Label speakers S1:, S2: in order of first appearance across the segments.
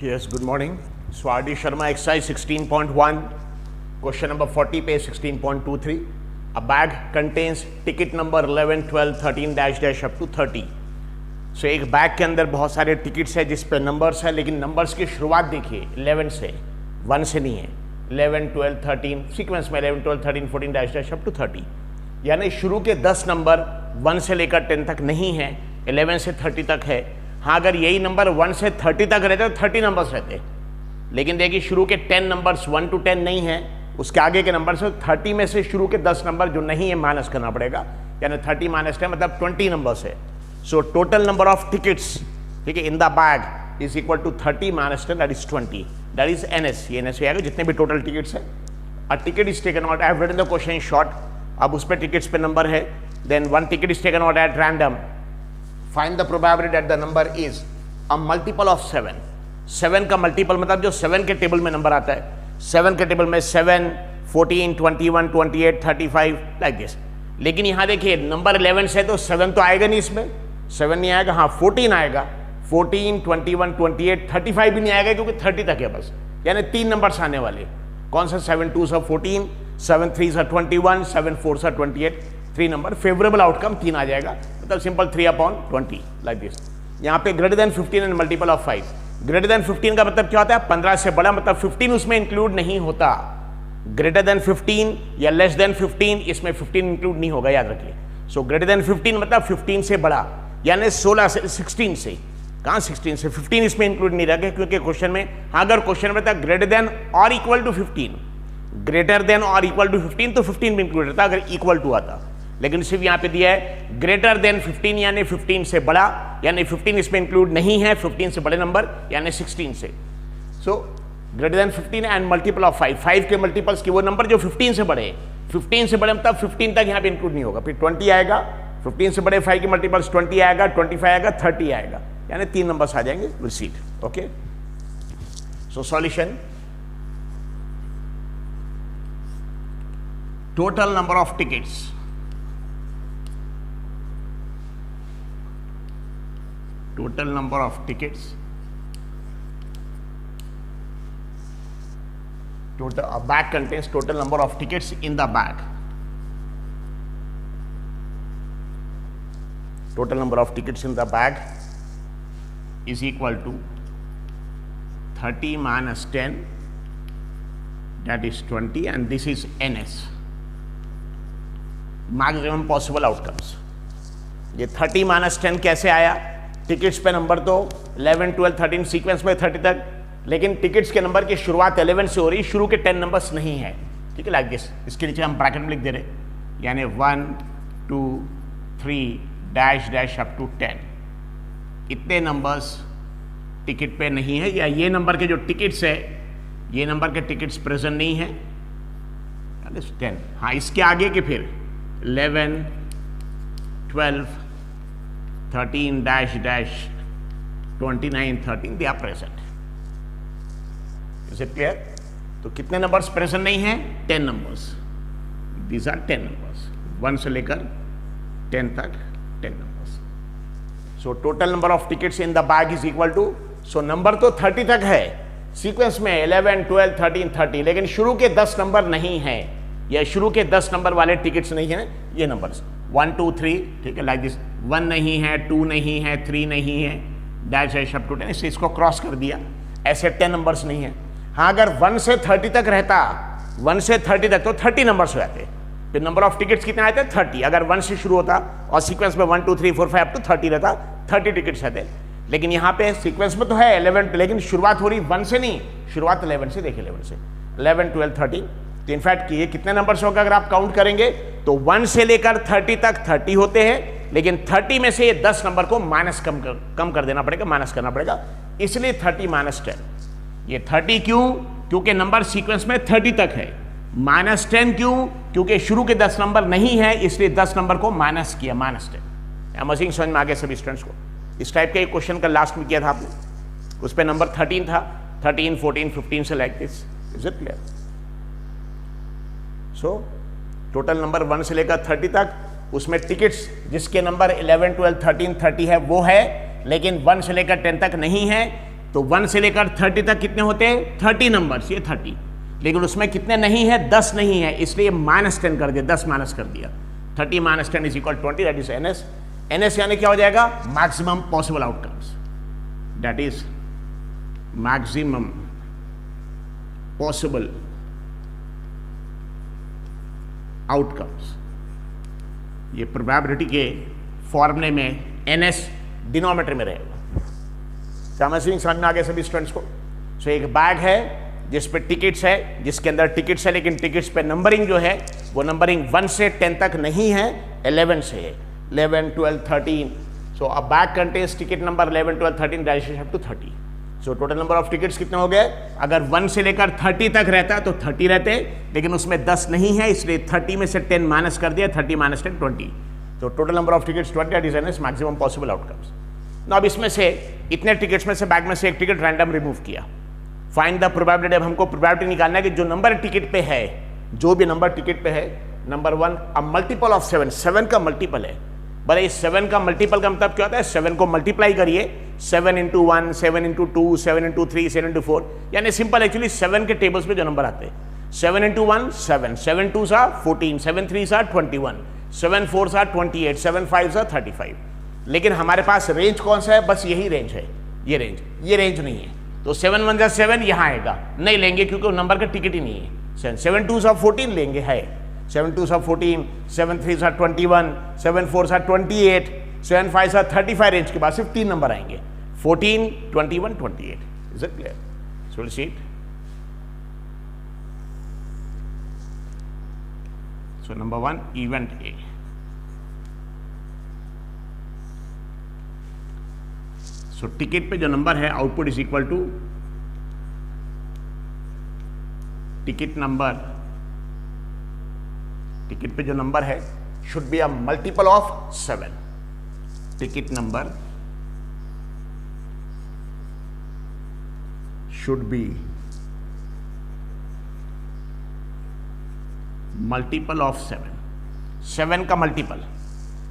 S1: Yes, good morning. Swati Sharma, exercise 16.1, question number 40, page 16.23. A bag contains ticket number 11, 12, 13 dash dash up to 30. So एक bag के अंदर बहुत सारे tickets है जिस पे नंबर्स है, लेकिन नंबर्स की शुरुआत देखिए 11 से, 1 से नहीं है। 11, 12, 13 सीक्वेंस में 11, 12, 13, 14 डैश डैश अप टू 30, यानी शुरू के 10 नंबर 1 से लेकर 10 तक नहीं है, 11 से 30 तक है। हाँ, अगर यही नंबर 1 से 30 तक रहते तो 30 नंबर्स रहते, लेकिन देखिए शुरू के 10 नंबर्स 1 to 10 नहीं है, उसके आगे के नंबर से 30 में से शुरू के 10 नंबर जो नहीं है माइनस करना पड़ेगा, यानी 30 माइनस 10 मतलब 20 नंबर्स है। So total number of tickets, ठीक है, in the bag is equal to 30 minus 10, that is 20, that is NS। ये NS आएगा जितने भी टोटल टिकट्स है। A ticket is taken out, I have written the question in short. अब उस पर टिकट्स पे नंबर है, then one ticket is taken out at random, find the probability that the number is a multiple of 7। 7 का multiple मतलब जो 7 के table में नंबर आता है, 7 के टेबल में 7, 14, 21, 28, 35 लाइक दिस। लेकिन यहाँ देखिए नंबर 11 से तो 7 तो आएगा नहीं, इसमें 7 नहीं आएगा। हाँ 14 आएगा, 14, 21, 28, 35 भी नहीं आएगा क्योंकि 30 तक है बस, यानी 3 नंबर्स आने वाले। कौन सा? 7 2 14, 7 3 21, 7 4 28, 3 नंबर। फेवरेबल आउटकम 3 आ जाएगा, मतलब सिंपल 3/20 लाइक दिस। यहाँ पे greater than 15 and multiple of 5। Greater than 15 का मतलब क्या होता है? 15 से बड़ा, मतलब 15 उसमें इंक्लूड नहीं होता। ग्रेटर देन 15 या लेस देन 15, इसमें 15 इंक्लूड नहीं होगा, याद रखिए। सो ग्रेटर देन 15 मतलब 15 से बड़ा, यानी 16 से, 16 से। कहाँ 16 से? 15 इसमें इंक्लूड नहीं रखे क्योंकि क्वेश्चन में, अगर क्वेश्चन में था ग्रेटर देन और इक्वल टू 15, ग्रेटर देन और इक्वल टू 15 तो 15 में इंक्लूड रहता अगर इक्वल टू आता, लेकिन सिर्फ यहाँ पे दिया है ग्रेटर देन 15 यानी 15 से बड़ा, यानी 15 इसमें इंक्लूड नहीं है, 15 से बड़े नंबर यानी 16 से। So greater than 15 and multiple of 5, 5 के मल्टीपल्स की वो नंबर जो 15 से बड़े, 15 से बड़े मतलब 15 तक यहाँ पे इंक्लूड नहीं होगा। फिर 20 आएगा, 15 से बड़े 5 के मल्टीपल्स 20 आएगा, 25 आएगा, 30 आएगा, यानी 3 नंबर्स आ जाएंगे। Will see it, okay. So solution, total number of tickets, total number of tickets, total a bag contains total number of tickets in the bag. Total number of tickets in the bag is equal to 30 minus 10, that is 20, and this is NS, maximum possible outcomes. ये 30 minus 10 कैसे आया? Tickets पे number तो 11, 12, 13 sequence में 30 तक, लेकिन tickets के number की शुरुआत 11 से हो रही, शुरू के 10 नंबर्स नहीं है, ठीक है, लाइक दिस। इसके नीचे हम ब्रैकेट में लिख दे रहे, यानी 1, 2, 3 डैश डैश अप टू 10। इतने नंबर्स टिकट पे नहीं है, या ये नंबर के जो टिकट्स है, ये नंबर के टिकट्स प्रेजेंट नहीं है, 10। हाँ, इसके आगे के फिर 11, 12, 13 dash dash 29, 13 they are present. Is it clear? तो कितने नंबर्स प्रेजेंट नहीं हैं? 10 नंबर्स। These are 10 नंबर्स, 1 से लेकर 10 तक 10 numbers. So total number of tickets in the bag is equal to, so number तो 30 तक है सीक्वेंस में, 11, 12, 13, 30, लेकिन शुरू के 10 नंबर नहीं है, या शुरू के 10 नंबर वाले टिकट्स नहीं है ये नंबर्स, 1, 2, 3, ठीक है, लाइक दिस। 1 नहीं है, 2 नहीं है, 3 नहीं है, डैश डैश अप टू 10, इससे इसको क्रॉस कर दिया, ऐसे 10 नंबर्स नहीं है। हाँ, अगर 1 से 30 तक रहता, 1 से 30 तक तो 30 नंबर्स हो जाते, फिर नंबर ऑफ टिकट्स कितने आते? 30। अगर 1 से शुरू होता और सीक्वेंस में 1, 2, 3, 4, 5 अप टू 30 रहता, 30 टिकट्स आते। लेकिन यहाँ पे सीक्वेंस में तो है 11, लेकिन शुरुआत हो रही 1 से नहीं, शुरुआत 11 से। देखिए 11 से 11, 12, 13, तो इनफैक्ट ये कितने नंबर्स होगा अगर आप काउंट करेंगे तो 1 से लेकर 30 तक 30 होते हैं, लेकिन 30 में से ये 10 नंबर को माइनस कम कर देना पड़ेगा, माइनस करना पड़ेगा, इसलिए 30 माइनस 10। ये 30 क्यों? क्योंकि नंबर सीक्वेंस में 30 तक है। माइनस 10 क्यों? क्योंकि शुरू के 10 नंबर नहीं है, इसलिए 10 नंबर को माइनस किया, माइनस 10। मशीन समझ में आ गया सभी स्टूडेंट्स को? इस टाइप का एक क्वेश्चन का लास्ट में किया था आपने, उस पर नंबर 13 था, 13, 14, 15 से like this. Is it clear? So total number 1 से लेकर 30 तक, उसमें टिकट्स जिसके नंबर 11, 12, 13, 30 है वो है, लेकिन 1 से लेकर 10 तक नहीं है। तो 1 से लेकर 30 तक कितने होते हैं? 30 नंबर्स, ये 30, लेकिन उसमें कितने नहीं है? 10 नहीं है, इसलिए -10 कर दिया, 10 माइनस कर दिया। 30 - 10 = 20, दैट इज NS। NS यानी क्या हो जाएगा? Maximum possible outcomes, that is maximum possible outcomes. ये प्रोबेबिलिटी के फॉर्मूले में NS डिनोमिनेटर में रहेगा। समझ में आ गए सभी स्टूडेंट्स को? सो एक बैग है जिस पे टिकट्स है, जिसके अंदर टिकट्स है, लेकिन टिकट्स पे नंबरिंग जो है वो नंबरिंग 1 से 10 तक नहीं है, 11 से है, 11, 12, 13। So a bag contains ticket number 11, 12, 13 direction up to 30। So total number of tickets कितने हो गए? अगर 1 से लेकर 30 तक रहता तो 30 रहते, लेकिन उसमें 10 नहीं है, इसलिए 30 में से 10 माइनस कर दिया, 30 - 10 20। तो total number of tickets 20, that is NS, maximum possible outcomes. ना अब इसमें से इतने टिकट्स में से बैग में से एक टिकट रैंडम रिमूव किया। Find the probability. अब हमको प्रोबेबिलिटी निकालना है कि जो नंबर टिकट पे है, जो भी नंबर टिकट पे है, नंबर 1 अ मल्टीपल ऑफ 7, 7 का मल्टीपल है। भले इस 7 का मल्टीपल का मतलब क्या होता है? 7 को मल्टीप्लाई करिए, 7 × 1, 7 × 2, 7 × 3, 7 × 4, यानी सिंपल एक्चुअली 7 के टेबल्स पे जो नंबर आते हैं, 7 × 1 7, 7 × 2 14, 7 × 3 21, 7 × 4 28, 7 × 5 35। लेकिन हमारे पास रेंज कौन सा है? बस यही रेंज है, ये रेंज नहीं है। तो 7 × 1 = 7 यहाँ आएगा, नहीं लेंगे क्योंकि नंबर का टिकट ही नहीं है। 7 × 2 = 14 लेंगे, है 7 × 2 = 14, 7 × 3 = 21, 7 × 4 = 28, 7 × 5 = 35। रेंज के बाद सिर्फ 3 नंबर आएंगे, 14, 21, 28। Is it clear? So will see it. So number 1, event A। So ticket पे जो नंबर है, output is equal to ticket number. Ticket पे जो नंबर है should be a multiple of 7। Ticket number should be multiple of 7। 7 का multiple,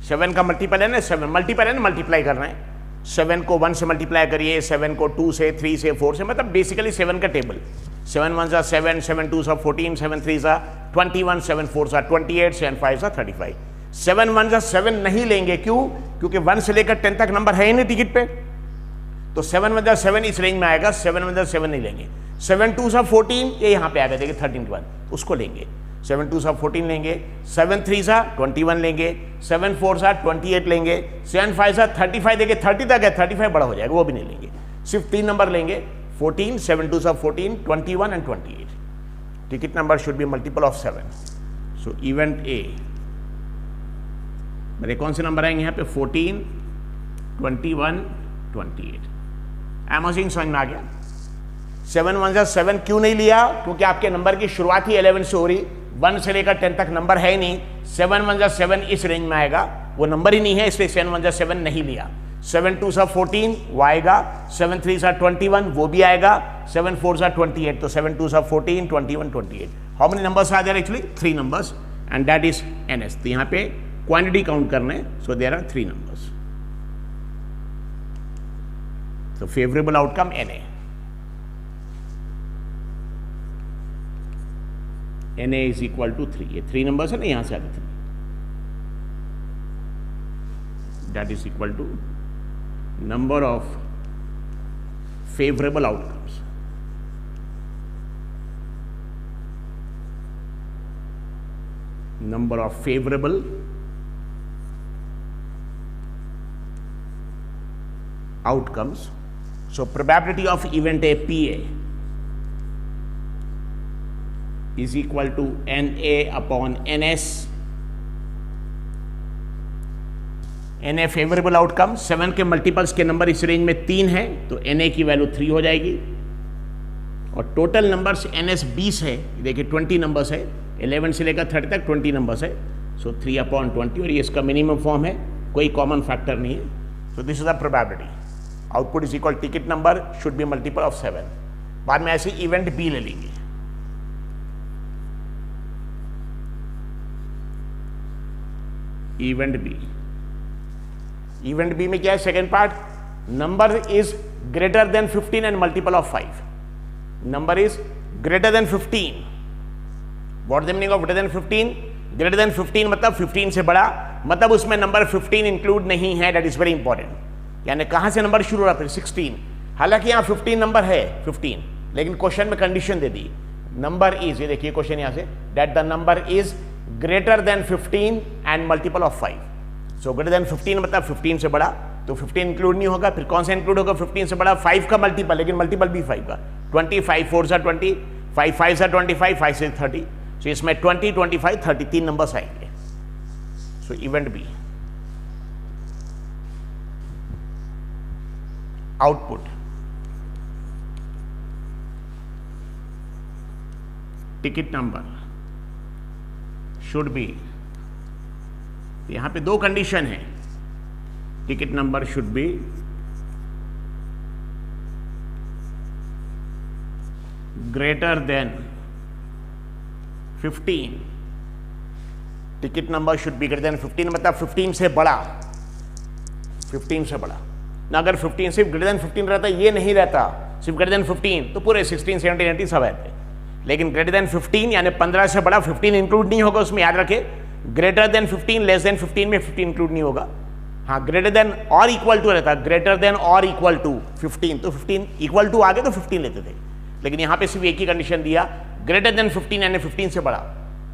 S1: 7 का multiple है ना, 7 मल्टीपल है ना, मल्टीप्लाई कर रहे हैं। 7 को 1 से मल्टीप्लाई करिए, 7 को 2 से, 3 से, 4 से, मतलब बेसिकली 7 का टेबल। 7 × 1 = 7, 7 × 2 = 14, 7 × 3 = 21, 7 × 4 = 28, 7 × 5 = 35। 7 × 1 = 7 नहीं लेंगे, क्यों? क्योंकि 1 से लेकर 10 तक नंबर है ही नहीं टिकट पे, तो 7 × 1 = 7 इस रेंज में आएगा। 7 × 1 = 7 नहीं लेंगे। 7 × 2 = 14, ये यहाँ पे आएगा, देखिए 13 के बाद, उसको लेंगे। 7 × 2 = 14 लेंगे, 7 × 3 = 21 लेंगे, 7 × 4 = 28 लेंगे, 7 × 5 = 35। देखिए 30 तक है, 35 बड़ा हो जाएगा, वो भी नहीं लेंगे, सिर्फ 3 नंबर लेंगे, 14, 7 × 2 = 14, 21 and 28। Ticket number should be multiple of 7। So event A मेरे कौन से नंबर आएंगे यहाँ पे? 14, 21, 28। एमोजिंग समझ में आ गया? 7 × 1 = 7 क्यों नहीं लिया? क्योंकि आपके नंबर की शुरुआत ही 11 से हो रही, 1 से लेकर 10 तक नंबर है ही नहीं। 7 × 1 = 7 इस रेंज में आएगा, वो नंबर ही नहीं है, इसलिए 7 × 1 = 7 नहीं लिया। 7 × 2 = 14, वो आएगा। 7 × 3 = 21, वो भी आएगा। 7 × 4 = 28, तो 7 × 2 = 14, 21, 28। How many numbers are there? Actually 3 numbers, and that is NS। तो यहाँ पे क्वांटिटी काउंट करने, सो देयर आर 3 नंबर्स। तो favourable outcome NA। NA is equal to 3। ये 3 नंबर्स है ना, यहां से आगे 3, that is equal to number of favourable outcomes. Number of favourable outcomes. So probability of event A, PA, is equal to NA upon NS. NA favourable outcome, 7 के multiples के number इस range में 3 है, तो NA की value 3 हो जाएगी। और टोटल नंबर्स NS 20 है, देखिए 20 नंबर्स है, 11 से लेकर 30 तक 20 नंबर्स है, सो 3/20, और ये इसका मिनिमम फॉर्म है, कोई कॉमन फैक्टर नहीं है। So this is the probability. Output is equal ticket number should be multiple of 7। बाद में ऐसे इवेंट B ले लेंगे। इवेंट B में क्या है? Second part, number is greater than 15 and multiple of 5. Number is greater than 15. What is the meaning of greater than 15? Greater than 15 मतलब 15 से बड़ा, मतलब उसमें नंबर 15 इंक्लूड नहीं है. That is very important. यानी कहां से नंबर शुरू हो रहा है? फिर 16. हालांकि यहां 15 नंबर है 15, लेकिन क्वेश्चन में condition they the. Number is, ये देखिए क्वेश्चन यहां से, that the number is greater than 15 and multiple of 5. So greater than 15 मतलब 15 से बड़ा, तो 15 इंक्लूड नहीं होगा. फिर कौन सा इंक्लूड होगा 15 से बड़ा? 5 का मल्टीपल, लेकिन मल्टीपल भी 5 का. 25 4 सा 20, 5 5 सा 25, 5 से 30. सो इसमें 20 25 30 3 नंबर्स आएंगे. So event B, output ticket number should be, यहां पे दो कंडीशन है. Ticket number should be greater than 15. Ticket number should be greater than 15 मतलब 15 से बड़ा, 15 से बड़ा ना. अगर 15 सिर्फ ग्रेटर देन 15 रहता, ये नहीं रहता, सिर्फ ग्रेटर देन 15, तो पूरे 16 17 18 सब रहते. लेकिन ग्रेटर देन 15 यानी 15 से बड़ा, 15 इंक्लूड नहीं होगा उसमें, याद रखे. ग्रेटर देन 15, लेस देन 15 में 15 इंक्लूड नहीं होगा. हाँ, ग्रेटर देन और इक्वल टू रहता, ग्रेटर देन और इक्वल टू 15, तो 15 इक्वल टू आगे तो 15 लेते थे. लेकिन यहां पे सिर्फ एक ही कंडीशन दिया, ग्रेटर देन 15 यानी 15 से बड़ा,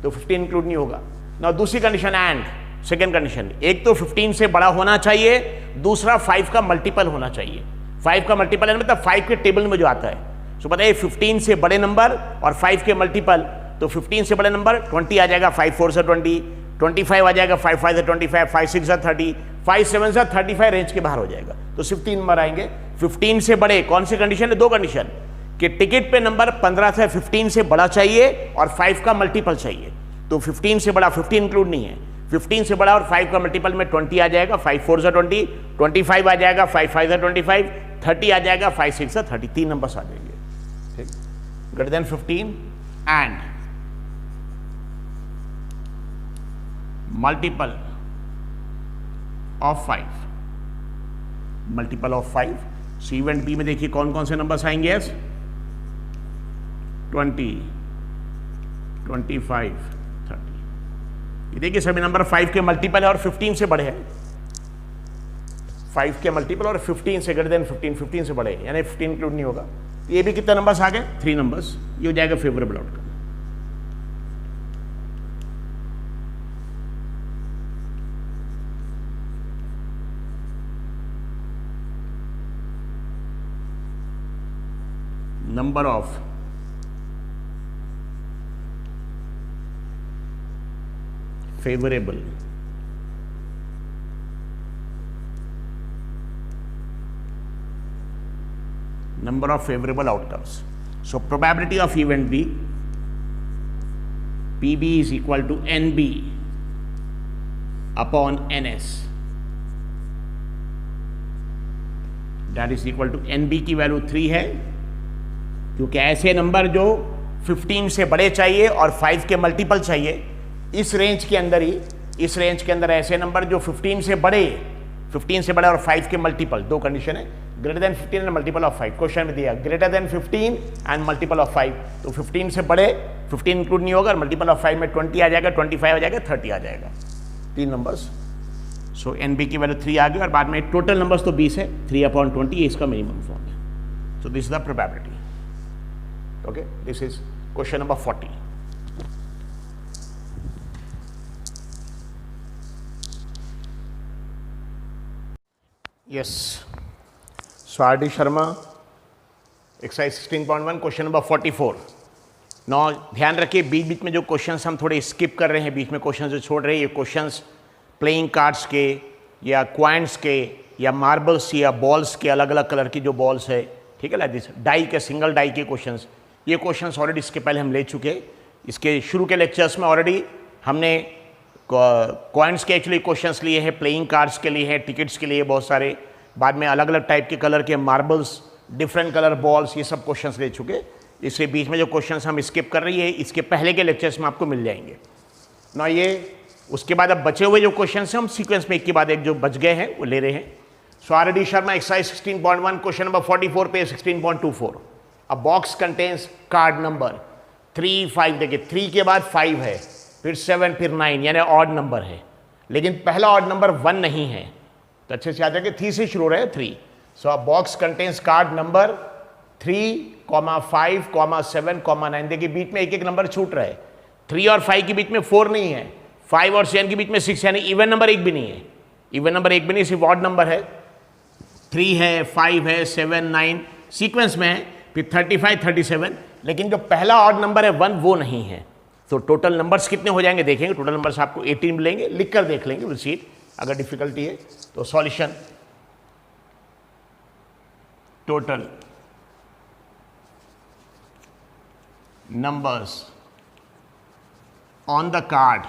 S1: तो 15 इंक्लूड नहीं होगा ना. दूसरी कंडीशन एंड सेकंड कंडीशन, एक तो 15 से बड़ा होना चाहिए, दूसरा 5 का मल्टीपल होना चाहिए. 5 का मल्टीपल है मतलब 5 के टेबल में जो आता है. सो बताइए 15 से बड़े नंबर और 5 के मल्टीपल, तो 15 से बड़े नंबर 20 आ जाएगा, 5 4 से 20, 25 आ जाएगा, 5 5 से 25, 5 6 से 30, 5 7 से 35 रेंज के बाहर हो जाएगा. तो सिर्फ 3 नंबर आएंगे. 15 से बड़े कौन सी कंडीशन है? दो कंडीशन, कि टिकट पे नंबर 15 से 15 से बड़ा चाहिए और 5 का मल्टीपल चाहिए. तो 15 से बड़ा, 15 इंक्लूड नहीं है, 15 से बड़ा और 5 का मल्टीपल में 20 आ जाएगा, 5 4 से 20, 25 आ जाएगा, 5 5 से 25, 30 आ जाएगा, 5 6 से 30, 3 नंबर्स आ जाएंगे. ठीक, greater than 15 and multiple of 5, multiple of 5. C event B में देखिए कौन कौन से नंबर्स आएंगे? यस, 20 25 30. ये देखिए सभी नंबर 5 के मल्टीपल है और 15 से बड़े हैं. 5 के मल्टीपल और 15 से ग्रेटर देन 15, 15 से बड़े, यानी 15 इंक्लूड नहीं होगा. ये भी कितने नंबर्स आ गए? 3 नंबर्स. ये हो जाएगा favourable outcome. Number of favorable number of favorable outcomes. So probability of event B, PB is equal to NB upon NS. That is equal to NB की वैल्यू 3 है, क्योंकि ऐसे नंबर जो 15 से बड़े चाहिए और 5 के मल्टीपल चाहिए, इस रेंज के अंदर ही, इस रेंज के अंदर ऐसे नंबर जो 15 से बड़े, 15 से बड़े और 5 के मल्टीपल, दो कंडीशन है, greater than 15 and multiple of 5. Question में दिया greater than 15 and multiple of 5, तो 15 से बड़े, 15 इंक्लूड नहीं होगा, और मल्टीपल ऑफ 5 में 20 आ जाएगा, 25 आ जाएगा, 30 आ जाएगा, 3 नंबर्स. सो एनबी की वैल्यू 3 आ गई और बाद में टोटल नंबर्स तो 20 है, 3/20 इसका मिनिमम फॉर्म है. So this is the probability. Okay, this is question number 40. Yes, so R D Sharma, exercise 16.1, question number 44. नौ ध्यान रखिए, बीच बीच में जो क्वेश्चंस हम थोड़े स्किप कर रहे हैं, बीच में क्वेश्चंस जो छोड़ रहे हैं, ये क्वेश्चंस प्लेइंग कार्ड्स के या क्वाइंट्स के या मार्बल्स या बॉल्स के, अलग अलग कलर की जो बॉल्स है, ठीक है, लाइक दिस, डाई के, सिंगल डाई के क्वेश्चंस, ये क्वेश्चंस ऑलरेडी इसके पहले हम ले चुके हैं. इसके शुरू के लेक्चर्स में ऑलरेडी हमने कॉइन्स के एक्चुअली क्वेश्चंस लिए हैं, प्लेइंग कार्ड्स के लिए हैं, टिकट्स के लिए बहुत सारे, बाद में अलग अलग टाइप के कलर के मार्बल्स, डिफरेंट कलर बॉल्स, ये सब क्वेश्चंस ले चुके. इसके बीच में जो क्वेश्चंस हम स्किप कर रही है, इसके पहले के लेक्चर्स में आपको मिल जाएंगे ना. ये उसके बाद अब बचे हुए जो क्वेश्चंस हैं हम सीक्वेंस में एक के बाद एक जो बच गए हैं वो ले रहे हैं. Swaradi Sharma, exercise 16.1, question number 44, page 16.24. A box contains card number 3, 5. देखिए 3 के बाद 5 है, फिर 7, फिर 9, यानी ऑड नंबर है, लेकिन पहला ऑड नंबर 1 नहीं है। तो अच्छे से याद रखिए 3 से शुरू हो रहा है 3। So a box contains card number 3, 5, 7, 9। देखिए बीच में एक एक नंबर छूट रहा है। 3 और 5 के बीच में 4 नहीं है, 5 और 7 के बीच में 6, यानी इवन नंबर एक भी नहीं है। इवन नंबर एक भी नहीं, सिर्फ ऑड नंबर है। 3 है, 5 है, 7, 9 सीक्वेंस में है, फिर 35, 37, लेकिन जो पहला ऑड नंबर है 1 वो नहीं है। तो टोटल नंबर्स कितने हो जाएंगे देखेंगे। टोटल नंबर्स आपको 18 मिलेंगे, लिख कर देख लेंगे विल सी इट। अगर डिफिकल्टी है तो solution total numbers on the card,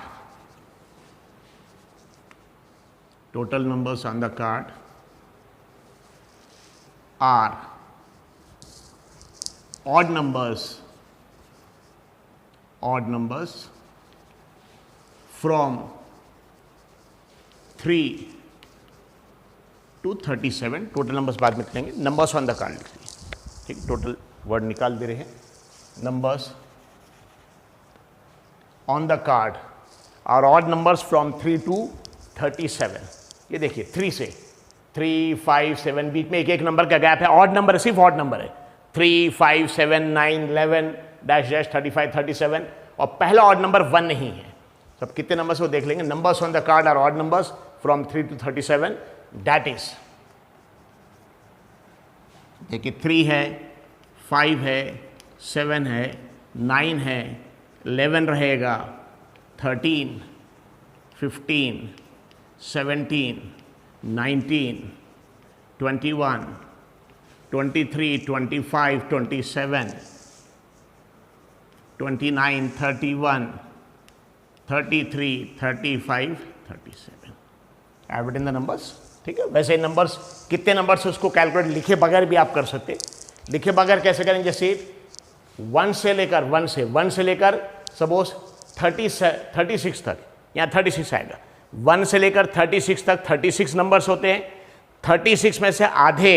S1: total numbers on the card are odd numbers from 3 to 37। Total numbers बाद में लिखेंगे, नंबर्स ऑन द कार्ड लिख लीजिए, ठीक। टोटल वर्ड निकाल दे रहे हैं। Numbers on the card are odd numbers from 3 to 37। ये देखिए 3 से 3, 5, 7 बीच में एक एक नंबर का गैप है, ऑड नंबर है, सिर्फ ऑड नंबर है। 3, 5, 7, 9, 11, डैश डैश 35, 37, और पहला ऑड नंबर 1 नहीं है। सब कितने नंबर्स वो देख लेंगे। Numbers on the card are odd numbers from 3 to 37, that is देखिए 3 है, 5 है, 7 है, 9 है, 11 रहेगा, 13, 15, 17, 19, 21, 23, 25, 27, 29, 31, 33, 35, 37। एड इन द नंबर्स, ठीक है। वैसे नंबर्स कितने नंबर्स उसको कैलकुलेट लिखे बगैर भी आप कर सकते। लिखे बगैर कैसे करेंगे, जैसे 1 से लेकर सपोज 36 तक, यहाँ 36 आएगा। 1 से लेकर 36 तक 36 नंबर्स होते हैं। 36 में से आधे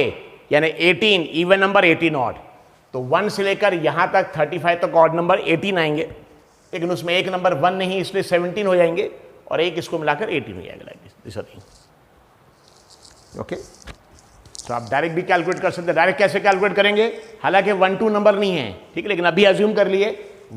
S1: यानी 18 इवन नंबर, 18 ऑड। तो 1 से लेकर यहाँ तक 35 तक ऑड नंबर 18 आएंगे, लेकिन उसमें एक नंबर 1 नहीं, इसलिए 17 हो जाएंगे, और एक इसको मिलाकर 18 हो जाएगा, लाइक दिस थिंग। ओके, तो आप डायरेक्ट भी कैलकुलेट कर सकते हैं। डायरेक्ट कैसे कैलकुलेट करेंगे, हालांकि 1, 2 नंबर नहीं है, ठीक है, लेकिन अभी अज्यूम कर लिए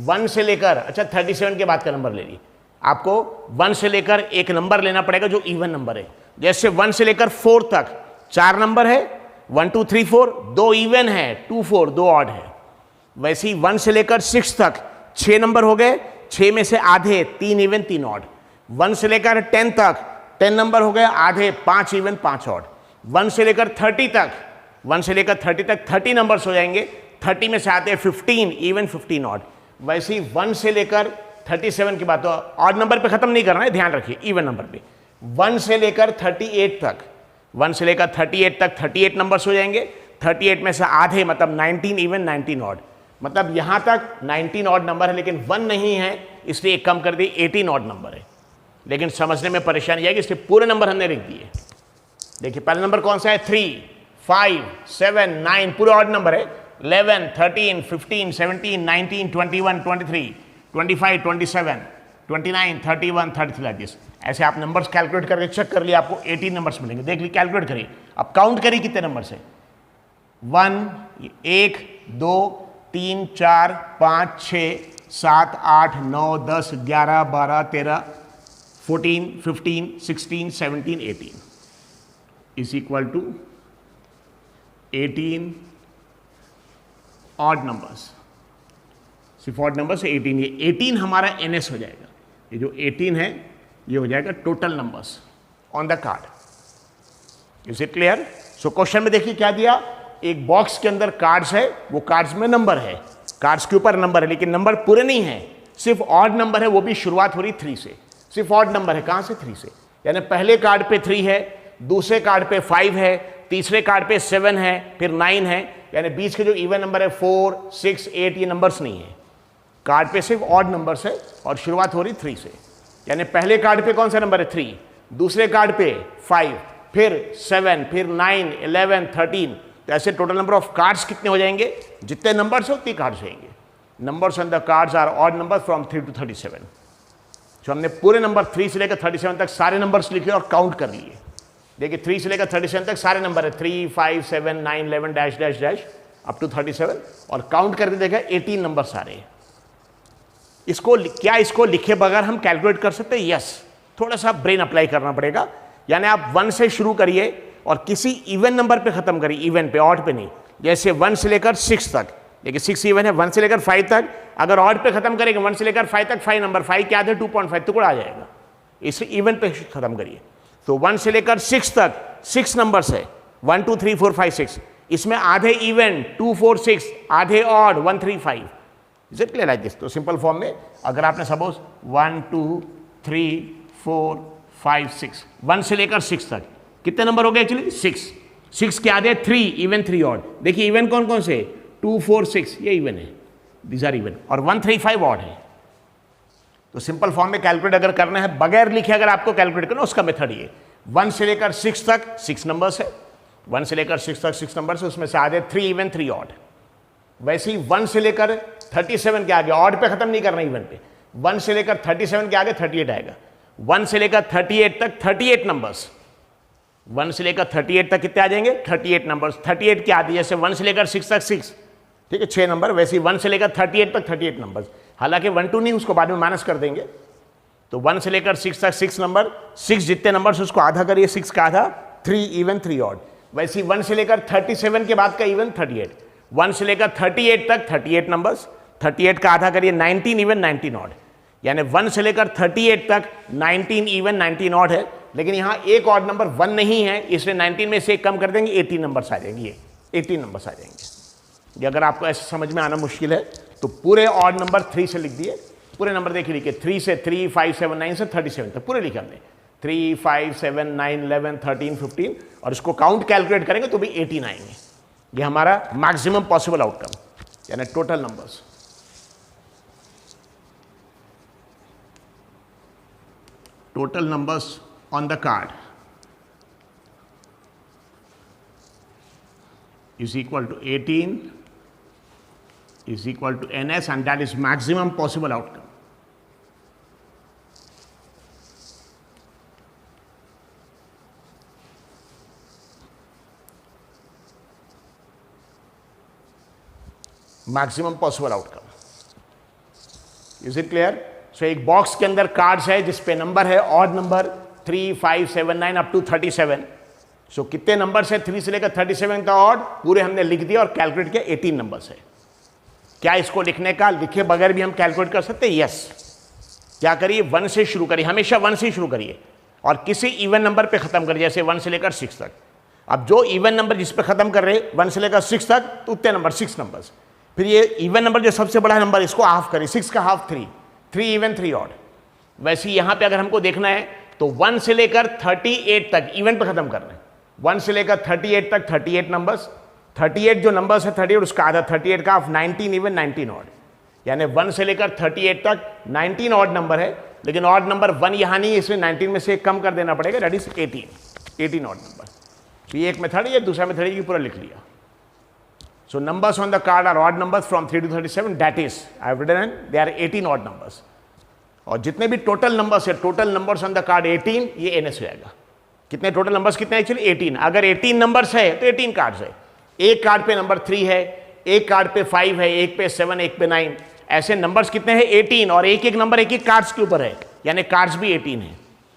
S1: 1 से लेकर, अच्छा 37 के बाद का नंबर ले लीजिए। आपको 1 से लेकर एक नंबर लेना पड़ेगा जो इवन नंबर है। जैसे 1 से लेकर 4 तक 4 नंबर है, 1, 2, 3, 4, 2 इवन है, 2, 4, 2 ऑड है। वैसे ही 1 से लेकर 6 तक 6 नंबर हो गए, 6 में से आधे 3 इवन 3 ऑड। 1 से लेकर 10 तक 10 नंबर हो गए, आधे 5 इवन 5 ऑड। 1 से लेकर 30 तक 30 नंबर्स हो जाएंगे, 30 में से आते हैं 15 इवन 15 ऑड। वैसे ही 1 से लेकर 37 की बात, तो ऑड नंबर पे खत्म नहीं करना है, ध्यान रखिए, इवन नंबर पे। 1 से लेकर 38 तक 38 नंबर्स हो जाएंगे, 38 में से आधे मतलब 19 इवन 19 ऑड। मतलब यहां तक 19 ऑड नंबर है, लेकिन 1 नहीं है, इसलिए कम कर दी, 18 ऑड नंबर है। लेकिन समझने में परेशानी आएगी, इसलिए पूरे नंबर हमने लिख दिए। देखिए पहला नंबर कौन सा है, 3, 5, 7, 9 पूरे ऑड नंबर है। 11, 13, 15, 17, 19, 21, 23, 25, 27, 29, 31, 33 लाइक दिस। ऐसे आप नंबर्स कैलकुलेट करके चेक कर लिए, आपको 18 नंबर्स मिलेंगे। देख ली, कैलकुलेट करिए, अब काउंट करिए कितने नंबर्स है। 1, 2, 3, 4, 5, 6, 7, 8, 9, 10, 11, 12, 13, 14, 15, 16, 17, 18 is equal to 18 odd numbers. सिर्फ ऑड नंबर से 18, ये 18 हमारा NS हो जाएगा। ये जो 18 है ये हो जाएगा total numbers on the card. Is it clear? So question में देखिए क्या दिया, एक बॉक्स के अंदर कार्ड्स है, वो कार्ड्स में नंबर है, कार्ड्स के ऊपर नंबर है, लेकिन नंबर पूरे नहीं है, सिर्फ ऑड नंबर है, वो भी शुरुआत हो रही 3 से। सिर्फ ऑड नंबर है, कहां से, 3 से। यानी पहले कार्ड पे 3 है, दूसरे कार्ड पे 5 है, तीसरे कार्ड पे 7 है, फिर 9 है, यानी बीच के जो इवन नंबर है 4, 6, 8 ये नंबर्स नहीं है। कार्ड पे सिर्फ ऑड नंबर्स है और शुरुआत हो रही 3 से। यानी पहले कार्ड पे कौन सा नंबर है, 3, दूसरे कार्ड पे 5, फिर 7, फिर 9, 11, 13। तो ऐसे टोटल नंबर ऑफ कार्ड्स कितने हो जाएंगे? जितने नंबर्स हो उतने कार्ड्स होंगे। Numbers on the cards are odd number from 3 to 37। तो हमने पूरे नंबर 3 से लेकर 37 तक सारे नंबर्स लिखे और काउंट कर लिए। देखिए 3 से लेकर 37 तक सारे नंबर है, 3, 5, 7, 9, 11 dash dash dash up to 37, और काउंट करके देखा 18 नंबर सारे। इसको लिखे बगैर हम कैलकुलेट कर सकते हैं? यस, थोड़ा सा ब्रेन अप्लाई करना पड़ेगा। यानी आप 1 से शुरू करिए और किसी इवन नंबर पे खत्म करिए, इवन पे, ऑड पे नहीं। जैसे 1 से लेकर 6 तक, देखिए 6 इवन है, 1 से लेकर 5 तक अगर ऑड पे खत्म करेंगे 1 से लेकर 5 तक, 5 नंबर, 5 क्या है 2.5 टुकड़ा आ जाएगा। इसे इवन पे खत्म करिए। तो 1 से लेकर 6 तक 6 नंबर्स है, 1 2 3 4 5 6। इसमें आधे इवन 2 4 6, आधे odd 1 3 5। Is it clear like this? तो सिंपल फॉर्म में अगर आपने सपोज 1 2 3 4 5 6, 1 से लेकर 6 तक कितने नंबर हो गए? एक्चुअली 6 के आधे 3 इवन 3 ऑड। देखिए इवन कौन कौन से? 2 4 6 ये इवन है, दीज आर इवन, और 1 3 5 ऑड है। तो सिंपल फॉर्म में कैलकुलेट अगर करना है बगैर लिखे, अगर आपको कैलकुलेट करना, उसका मेथड ये 1 से लेकर 6 तक 6 नंबर्स है, 1 से लेकर 6 तक 6 नंबर्स है, उसमें से आधे 3 इवन 3 ऑड। वैसे ही 1 से लेकर 37 के आगे ऑड पे खत्म नहीं करना, इवन पे। 1 से लेकर 37 के आगे 38 आएगा। 1 से लेकर 38 तक 38 नंबर्स, 1 से लेकर 38 तक कितने आ जाएंगे? 38 नंबर्स। 38 के आगे जैसे 1 से लेकर 6 तक 6, ठीक है, 6 नंबर। वैसे ही 1 से लेकर 38 तक 38 नंबर्स। हालांकि 1 2 नहीं, उसको बाद में माइनस कर देंगे। तो 1 से लेकर 6 तक 6 नंबर, 6 जितने नंबर्स उसको आधा करिए, 6 का आधा 3 इवन 3 ऑड। वैसे ही 1 से लेकर 37 के बाद का इवन 38। 1 से लेकर 38 तक 38 नंबर्स, 38 का आधा करिए 19 इवन 19 ऑड। यानी 1 से लेकर 38 तक 19 इवन 19 ऑड है। लेकिन यहां एक ऑड नंबर 1 नहीं है, इसलिए 19 में से एक कम कर देंगे, 18 नंबर्स आ जाएंगे। ये 18 नंबर्स आ जाएंगे। ये अगर आपको ऐसे समझ में आना मुश्किल है तो पूरे ऑड नंबर 3 से लिख दिए। पूरे नंबर देखिए, लिखे 3 से 3 5 7 9 से 37 तक पूरे लिखे हमने। 3 5 7 9 11 13 15, और इसको काउंट कैलकुलेट करेंगे तो भी 18 आएंगे। ये हमारा मैक्सिमम पॉसिबल आउटकम, यानी total numbers. Total numbers on the card is equal to 18 is equal to ns, and that is maximum possible outcome. Maximum possible outcome. Is it clear? So एक box के अंदर cards है जिसपे number है odd number 3 5 7 9 up to 37। सो कितने numbers है 3 से लेकर 37 का ऑड पूरे हमने लिख दिया और कैलकुलेट किया 18 नंबर्स है। क्या इसको लिखने का, लिखे बगैर भी हम कैलकुलेट कर सकते हैं? यस। क्या करिए, 1 से शुरू करिए, हमेशा 1 से शुरू करिए और किसी इवन नंबर पे खत्म करिए, जैसे 1 से लेकर 6 तक। अब जो इवन नंबर जिस पे खत्म कर रहे 1 से लेकर 6 तक, तो उतने नंबर 6 नंबर्स। फिर ये इवन नंबर जो सबसे बड़ा नंबर, इसको हाफ करिए, 6 का हाफ 3, 3 इवन 3 ऑड। वैसे यहां पे अगर हमको देखना है तो 1 से लेकर 38 तक इवन पे खत्म करना है। 1 से लेकर 38 तक 38 नंबर्स, 38 जो नंबर्स है 38 उसका आधा 38 का हाफ 19 इवन 19 ऑड। यानी 1 से लेकर 38 तक 19 ऑड नंबर है, लेकिन ऑड नंबर 1 यहां नहीं है, इसलिए 19 में से कम कर देना पड़ेगा, दैट इज 18 ऑड नंबर। तो ये एक मेथड है, ये दूसरा मेथड है, ये पूरा लिख लिया। So numbers on the card are odd numbers from 3 to 37, that is I have written they are 18 odd numbers. और जितने भी टोटल नंबर्स है, total numbers on the card 18, ये एनएस हो जाएगा। कितने टोटल नंबर्स कितने एक्चुअली 18। अगर 18 नंबर्स है तो 18 कार्ड्स है। एक कार्ड पे नंबर 3 है, एक कार्ड पे 5 है, एक पे 7, एक पे 9, ऐसे नंबर्स कितने हैं 18, और एक एक नंबर एक एक कार्ड्स के ऊपर है, यानी कार्ड्स भी 18 है।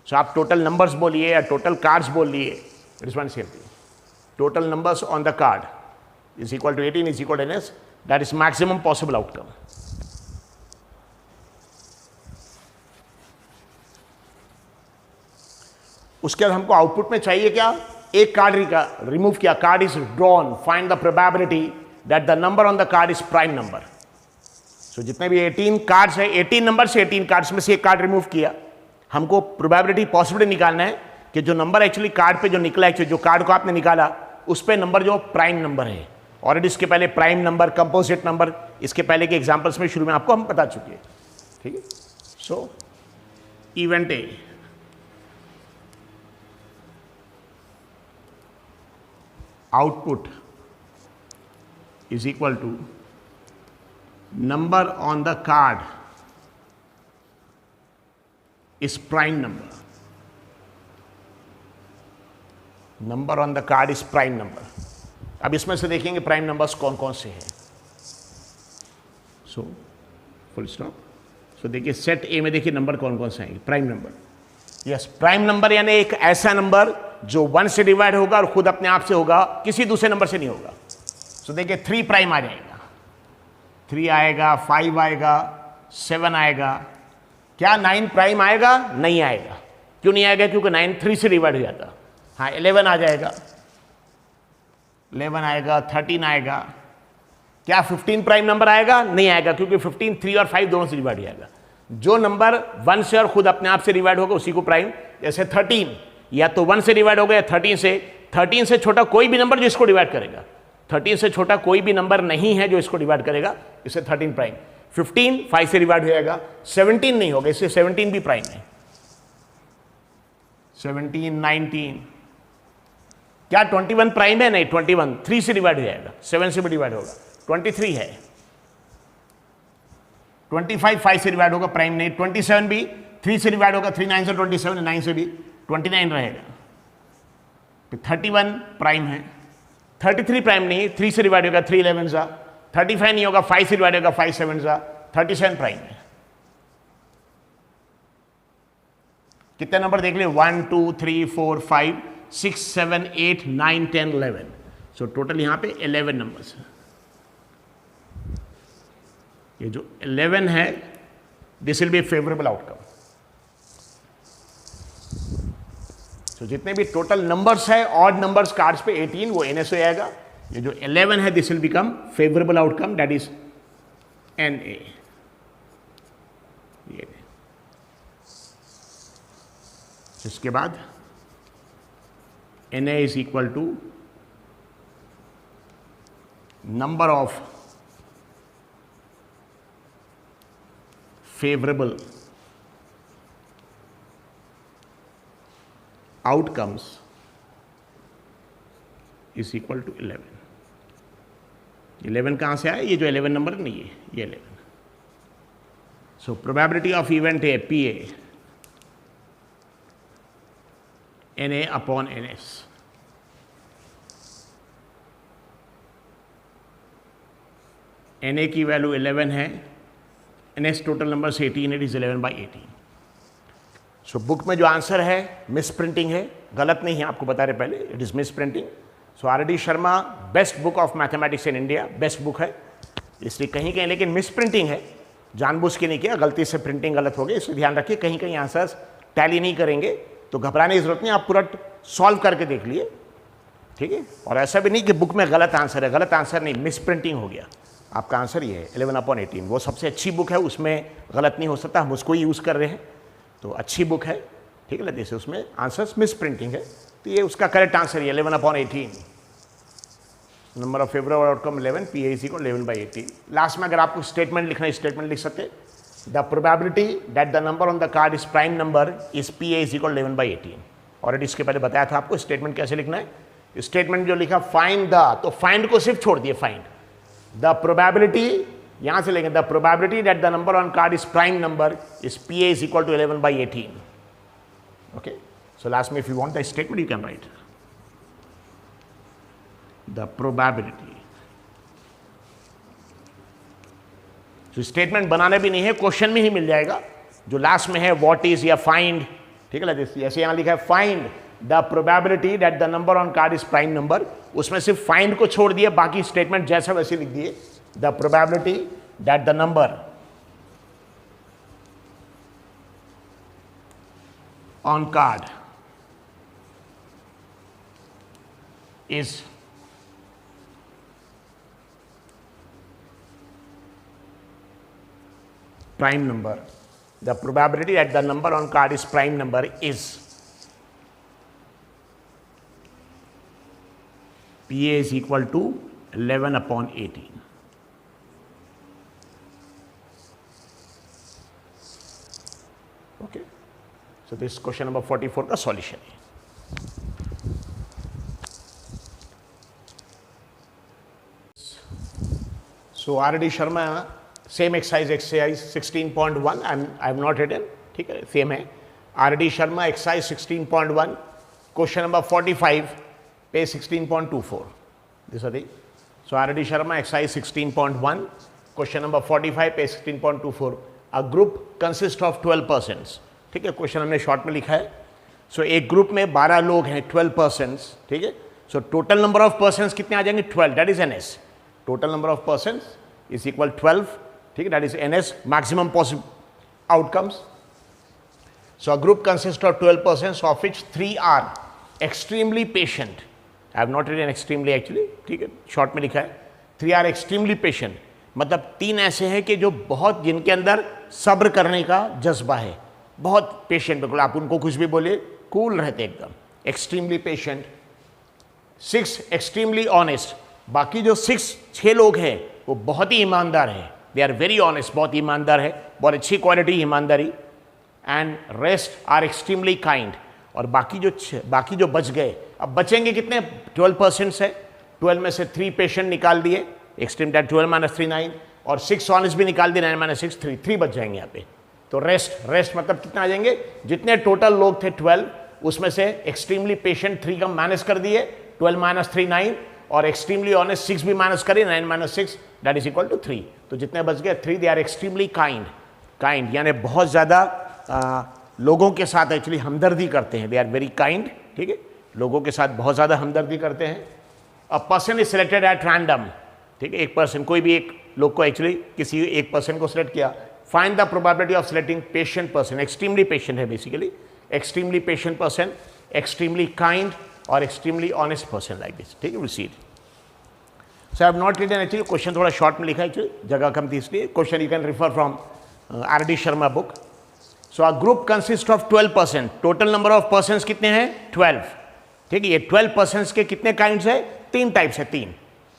S1: सो आप टोटल नंबर्स बोलिए या टोटल कार्ड्स बोल लिए, it is one same thing. Total numbers on the card is equal to 18 is equal to NS, that is maximum possible outcome. उसके बाद हमको आउटपुट में चाहिए क्या, एक कार्ड रिमूव किया, card is drawn, find the probability that the number on the card is prime number. So जितने भी 18 कार्ड्स है, 18 नंबर से 18 कार्ड्स में से एक कार्ड रिमूव किया, हमको प्रोबेबिलिटी पॉसिबिलिटी निकालना है कि जो नंबर एक्चुअली कार्ड पे जो निकला, एक्चुअली जो कार्ड को आपने निकाला उस पे नंबर जो प्राइम नंबर है। ऑलरेडी इसके पहले प्राइम नंबर, कंपोजिट नंबर, इसके पहले के एग्जांपल्स में शुरू में आपको हम बता चुके हैं, ठीक है। सो event A, output is equal to number on the card is prime number. Number on the card is prime number. अब इसमें से देखेंगे प्राइम नंबर्स कौन कौन से हैं. So full stop. सो देखिए सेट ए में देखिए नंबर कौन कौन से हैं. Prime number. Yes, prime number यानी एक ऐसा नंबर जो 1 से डिवाइड होगा और खुद अपने आप से होगा, किसी दूसरे नंबर से नहीं होगा. सो देखिए 3 प्राइम आ जाएगा, 3 आएगा, 5 आएगा, 7 आएगा. क्या 9 प्राइम आएगा? नहीं आएगा. क्यों नहीं आएगा? क्योंकि 9 3 से डिवाइड हो जाता. हाँ, 11 आ जाएगा, 11 आएगा, 13 आएगा. क्या 15 प्राइम नंबर आएगा? नहीं आएगा, क्योंकि 15 3 और 5 दोनों से डिवाइड हो जाएगा. जो नंबर 1 से और खुद अपने आप से डिवाइड होगा उसी को प्राइम. जैसे 13 या तो 1 से डिवाइड होगा या 13 से. 13 से छोटा कोई भी नंबर जो इसको डिवाइड करेगा, 13 से छोटा कोई भी नंबर नहीं है जो इसको डिवाइड करेगा, इसे 13 प्राइम. 15 5 से डिवाइड हो जाएगा, 17 नहीं होगा, इससे 17 भी प्राइम है. 17 19. क्या 21 प्राइम है? नहीं, 21 3 से डिवाइड हो जाएगा, 7 से भी डिवाइड होगा. 23 है, 25 5 से डिवाइड होगा, प्राइम नहीं. 27 भी 3 से डिवाइड होगा, 3 9 से 27, 9 से भी 29 रहेगा. 31 प्राइम है. 33 प्राइम नहीं, 3 से डिवाइड होगा, 3 11 सा. 35 नहीं होगा, 5 से डिवाइड होगा, 5 7 सा. 37 प्राइम है. कितने नंबर देख लिए? 1 2 3 4 5 6 7 8 9 10 11. सो टोटल यहां पे 11 नंबर्स हैं. ये जो 11 है, this will be favourable outcome. तो जितने भी टोटल नंबर्स है, ऑड नंबर्स कार्ड्स पे 18, वो NS हो जाएगा. ये जो 11 है, this will become favourable outcome, that is NA. ये इसके बाद NA is equal to number of favorable outcomes is equal to 11. 11 कहाँ से आया? ये जो 11 नंबर नहीं है, ये 11. So probability of event A, PA, NA upon NS. NA की वैल्यू 11 है, NS total number 18, it is 11 by 18. So book में जो आंसर है मिस प्रिंटिंग है, गलत नहीं है, आपको बता रहे पहले, it is miss printing. So R.D. Sharma best book of mathematics in India, best book है. इसलिए कहीं कहीं लेकिन मिस प्रिंटिंग है, जानबूझ के नहीं किया, गलती से प्रिंटिंग गलत हो गई. इसलिए ध्यान रखिए, कहीं कहीं आंसर्स टैली नहीं करेंगे तो घबराने की जरूरत नहीं, आप पूरा सॉल्व करके देख लिए, ठीक है. और ऐसा भी नहीं कि बुक में गलत आंसर है, गलत आंसर नहीं, मिस प्रिंटिंग हो गया. आपका आंसर ये है 11/18. वो सबसे अच्छी बुक है, उसमें गलत नहीं हो सकता, हम उसको ही यूज़ कर रहे हैं, तो अच्छी बुक है, ठीक है. जैसे उसमें आंसर्स मिस प्रिंटिंग है, तो ये उसका करेक्ट आंसर है 11/18. Number of favourable outcome 11, PA is equal to 11/18. Last में अगर आपको स्टेटमेंट लिखना है, स्टेटमेंट लिख सकते. The probability that the number on the card is prime number is PA is equal to 11/18. Already इसके पहले बताया था आपको स्टेटमेंट कैसे लिखना है. स्टेटमेंट जो लिखा फाइंड द, तो फाइंड को सिर्फ छोड़ दिए, फाइंड द प्रोबेबिलिटी, यहां से लेंगे the probability that the number on card is prime number is PA is equal to 11/18. Okay. So last में if you want the statement you can write the probability. तो statement बनाना भी नहीं है, question में ही मिल जाएगा. जो लास्ट में है व्हाट इज या फाइंड, ठीक है. जैसे यहां लिखा है find the probability that the number on card is prime number, उसमें सिर्फ फाइंड को छोड़ दिए, बाकी स्टेटमेंट जैसा वैसे लिख दिए. The probability that the number on card is prime number, the probability that the number on card is prime number is PA is equal to 11/18. Okay, so this question number 44 का solution है. So R D Sharma same exercise 16.1 I have not written, ठीक है, same है। R D Sharma exercise 16.1 question number 45 page 16.24 this R D. So R D Sharma exercise 16.1 question number 45 page 16.24 a group consist of 12 persons, ठीक है, question हमने short में लिखा है। सो एक ग्रुप में 12 लोग हैं, 12 पर्सन्स, ठीक है। So total number of persons कितने आ जाएंगे 12, that is NS. Total number of persons is equal 12, ठीक है, that is NS maximum possible outcomes. So a group consist of 12 persons of which 3 are extremely patient. I have not written extremely actually, ठीक है, short में लिखा है 3 are extremely patient, मतलब 3 ऐसे हैं कि जो बहुत, जिनके अंदर सब्र करने का जज्बा है, बहुत पेशेंट, बिल्कुल आप उनको कुछ भी बोले कूल रहते एकदम, एक्सट्रीमली पेशेंट। 6 एक्सट्रीमली ऑनेस्ट, बाकी जो 6 लोग हैं वो बहुत ही ईमानदार है, दे आर वेरी ऑनेस्ट, बहुत ईमानदार है, बहुत अच्छी क्वालिटी ईमानदारी। And rest are extremely kind, और बाकी जो बच गए, अब बचेंगे कितने 12% है, 12 में से 3 पेशेंट निकाल दिए, एक्सट्रीम डेट 12 - 3 9, और 6 ऑनेस्ट भी निकाल दिए, 9 - 6 3 बच जाएंगे यहाँ पे। तो रेस्ट मतलब कितना आ जाएंगे, जितने टोटल लोग थे 12 उसमें से एक्सट्रीमली पेशेंट 3 का माइनस कर दिए, 12 - 3 9, और एक्सट्रीमली ऑनेस्ट 6 भी माइनस करिए, 9 - 6 दैट इज इक्वल टू 3। तो जितने बच गए 3, दे आर एक्सट्रीमली काइंड यानी बहुत ज़्यादा लोगों के साथ एक्चुअली हमदर्दी करते हैं, दे आर वेरी काइंड, ठीक है, लोगों के साथ बहुत ज़्यादा हमदर्दी करते हैं। A person is selected at random, ठीक है, एक पर्सन, कोई भी एक लोग को एक्चुअली किसी एक पर्सन को सिलेक्ट किया। Find the probability of selecting patient person, extremely patient है basically, extremely patient person, extremely kind और extremely honest person like this, ठीक है, will see it. So I have not written actually, question थोड़ा short में लिखा है actually, जगह कम थी इसलिए। Question you can refer from R D Sharma book. So a group consist of 12 person, total number of person कितने हैं 12, ठीक है। ये 12 पर्सन के कितने काइंड्स है, 3 टाइप्स है, 3,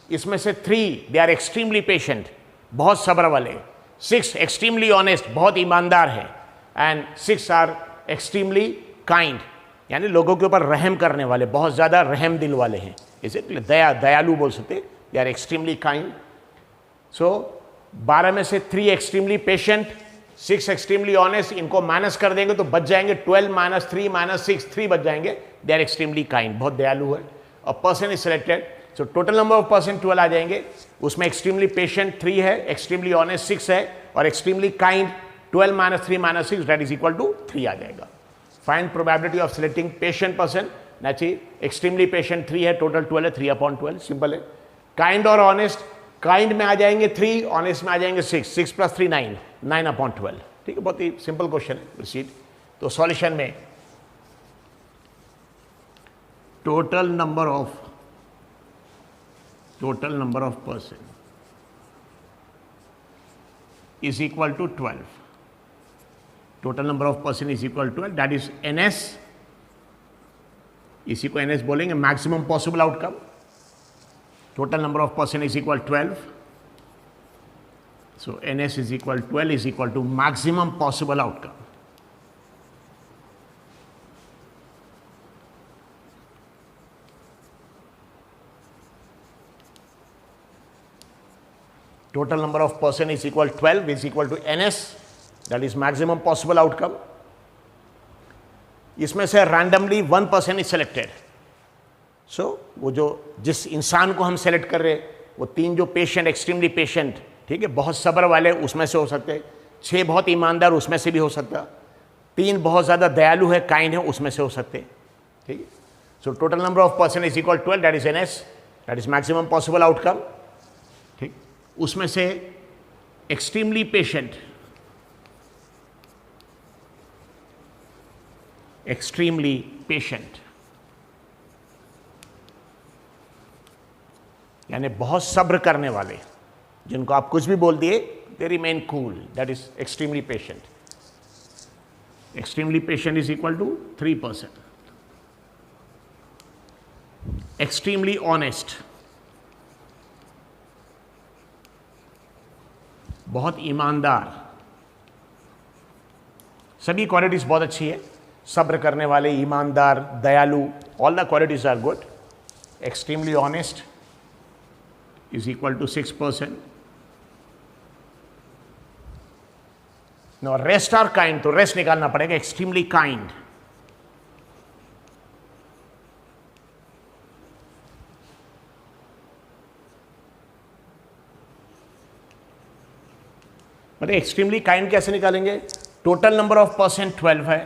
S1: इसमें से 3 दे आर एक्सट्रीमली पेशेंट, बहुत सब्र वाले, 6 एक्सट्रीमली ऑनेस्ट, बहुत ईमानदार है, एंड 6 आर एक्सट्रीमली काइंड यानी लोगों के ऊपर रहम करने वाले, बहुत ज़्यादा रहम दिल वाले हैं, इसे दयालु बोल सकते, दे आर एक्सट्रीमली काइंड। सो 12 में से 3 एक्सट्रीमली पेशेंट, 6 एक्सट्रीमली ऑनेस्ट, इनको माइनस कर देंगे तो बच जाएंगे 12 - 3 - 6 3 बच जाएंगे, दे आर एक्सट्रीमली काइंड, बहुत दयालु है। और person is selected, so total number of person 12 आ जाएंगे, उसमें एक्सट्रीमली पेशेंट 3 है, एक्सट्रीमली ऑनेस्ट 6 है, और extremely kind 12 - 3 - 6 that is equal to 3 आ जाएगा। Find probability of selecting patient person, naturally extremely patient 3 है, टोटल 12 है, 3/12 सिंपल है। काइंड और ऑनेस्ट, काइंड में आ जाएंगे 3, ऑनेस्ट में आ जाएंगे 6 + 3 9, 9/12, ठीक है, बहुत ही सिंपल क्वेश्चन है, रिसीट। तो सॉल्यूशन में total number of person is equal to 12, total number of person is equal to 12, that is NS, इसी को NS बोलेंगे, maximum possible outcome, total number of person is equal 12, so NS is equal 12 is equal to maximum possible outcome. Total number of person is equal 12 is equal to NS, that is maximum possible outcome. इसमें से randomly 1 person is selected. So वो जो जिस इंसान को हम select कर रहे हैं वो 3 जो पेशेंट, एक्सट्रीमली पेशेंट, ठीक है, बहुत सब्र वाले, उसमें से हो सकते हैं, 6 बहुत ईमानदार, उसमें से भी हो सकता, 3 बहुत ज़्यादा दयालु है, काइंड है, उसमें से हो सकते, ठीक है। So total number of person is equal 12, that is NS, that is maximum possible outcome, ठीक। उसमें से एक्सट्रीमली पेशेंट, यानी बहुत सब्र करने वाले, जिनको आप कुछ भी बोल दिए they remain cool, that is extremely patient. Extremely patient is equal to 3%। Extremely honest, बहुत ईमानदार, सभी क्वालिटीज बहुत अच्छी है, सब्र करने वाले, ईमानदार, दयालु, all the qualities are good. Extremely honest is equal to 6%, no rest और काइंड, तो रेस्ट निकालना पड़ेगा, एक्सट्रीमली काइंड। मतलब एक्सट्रीमली काइंड कैसे निकालेंगे? टोटल नंबर ऑफ परसेंट 12 है,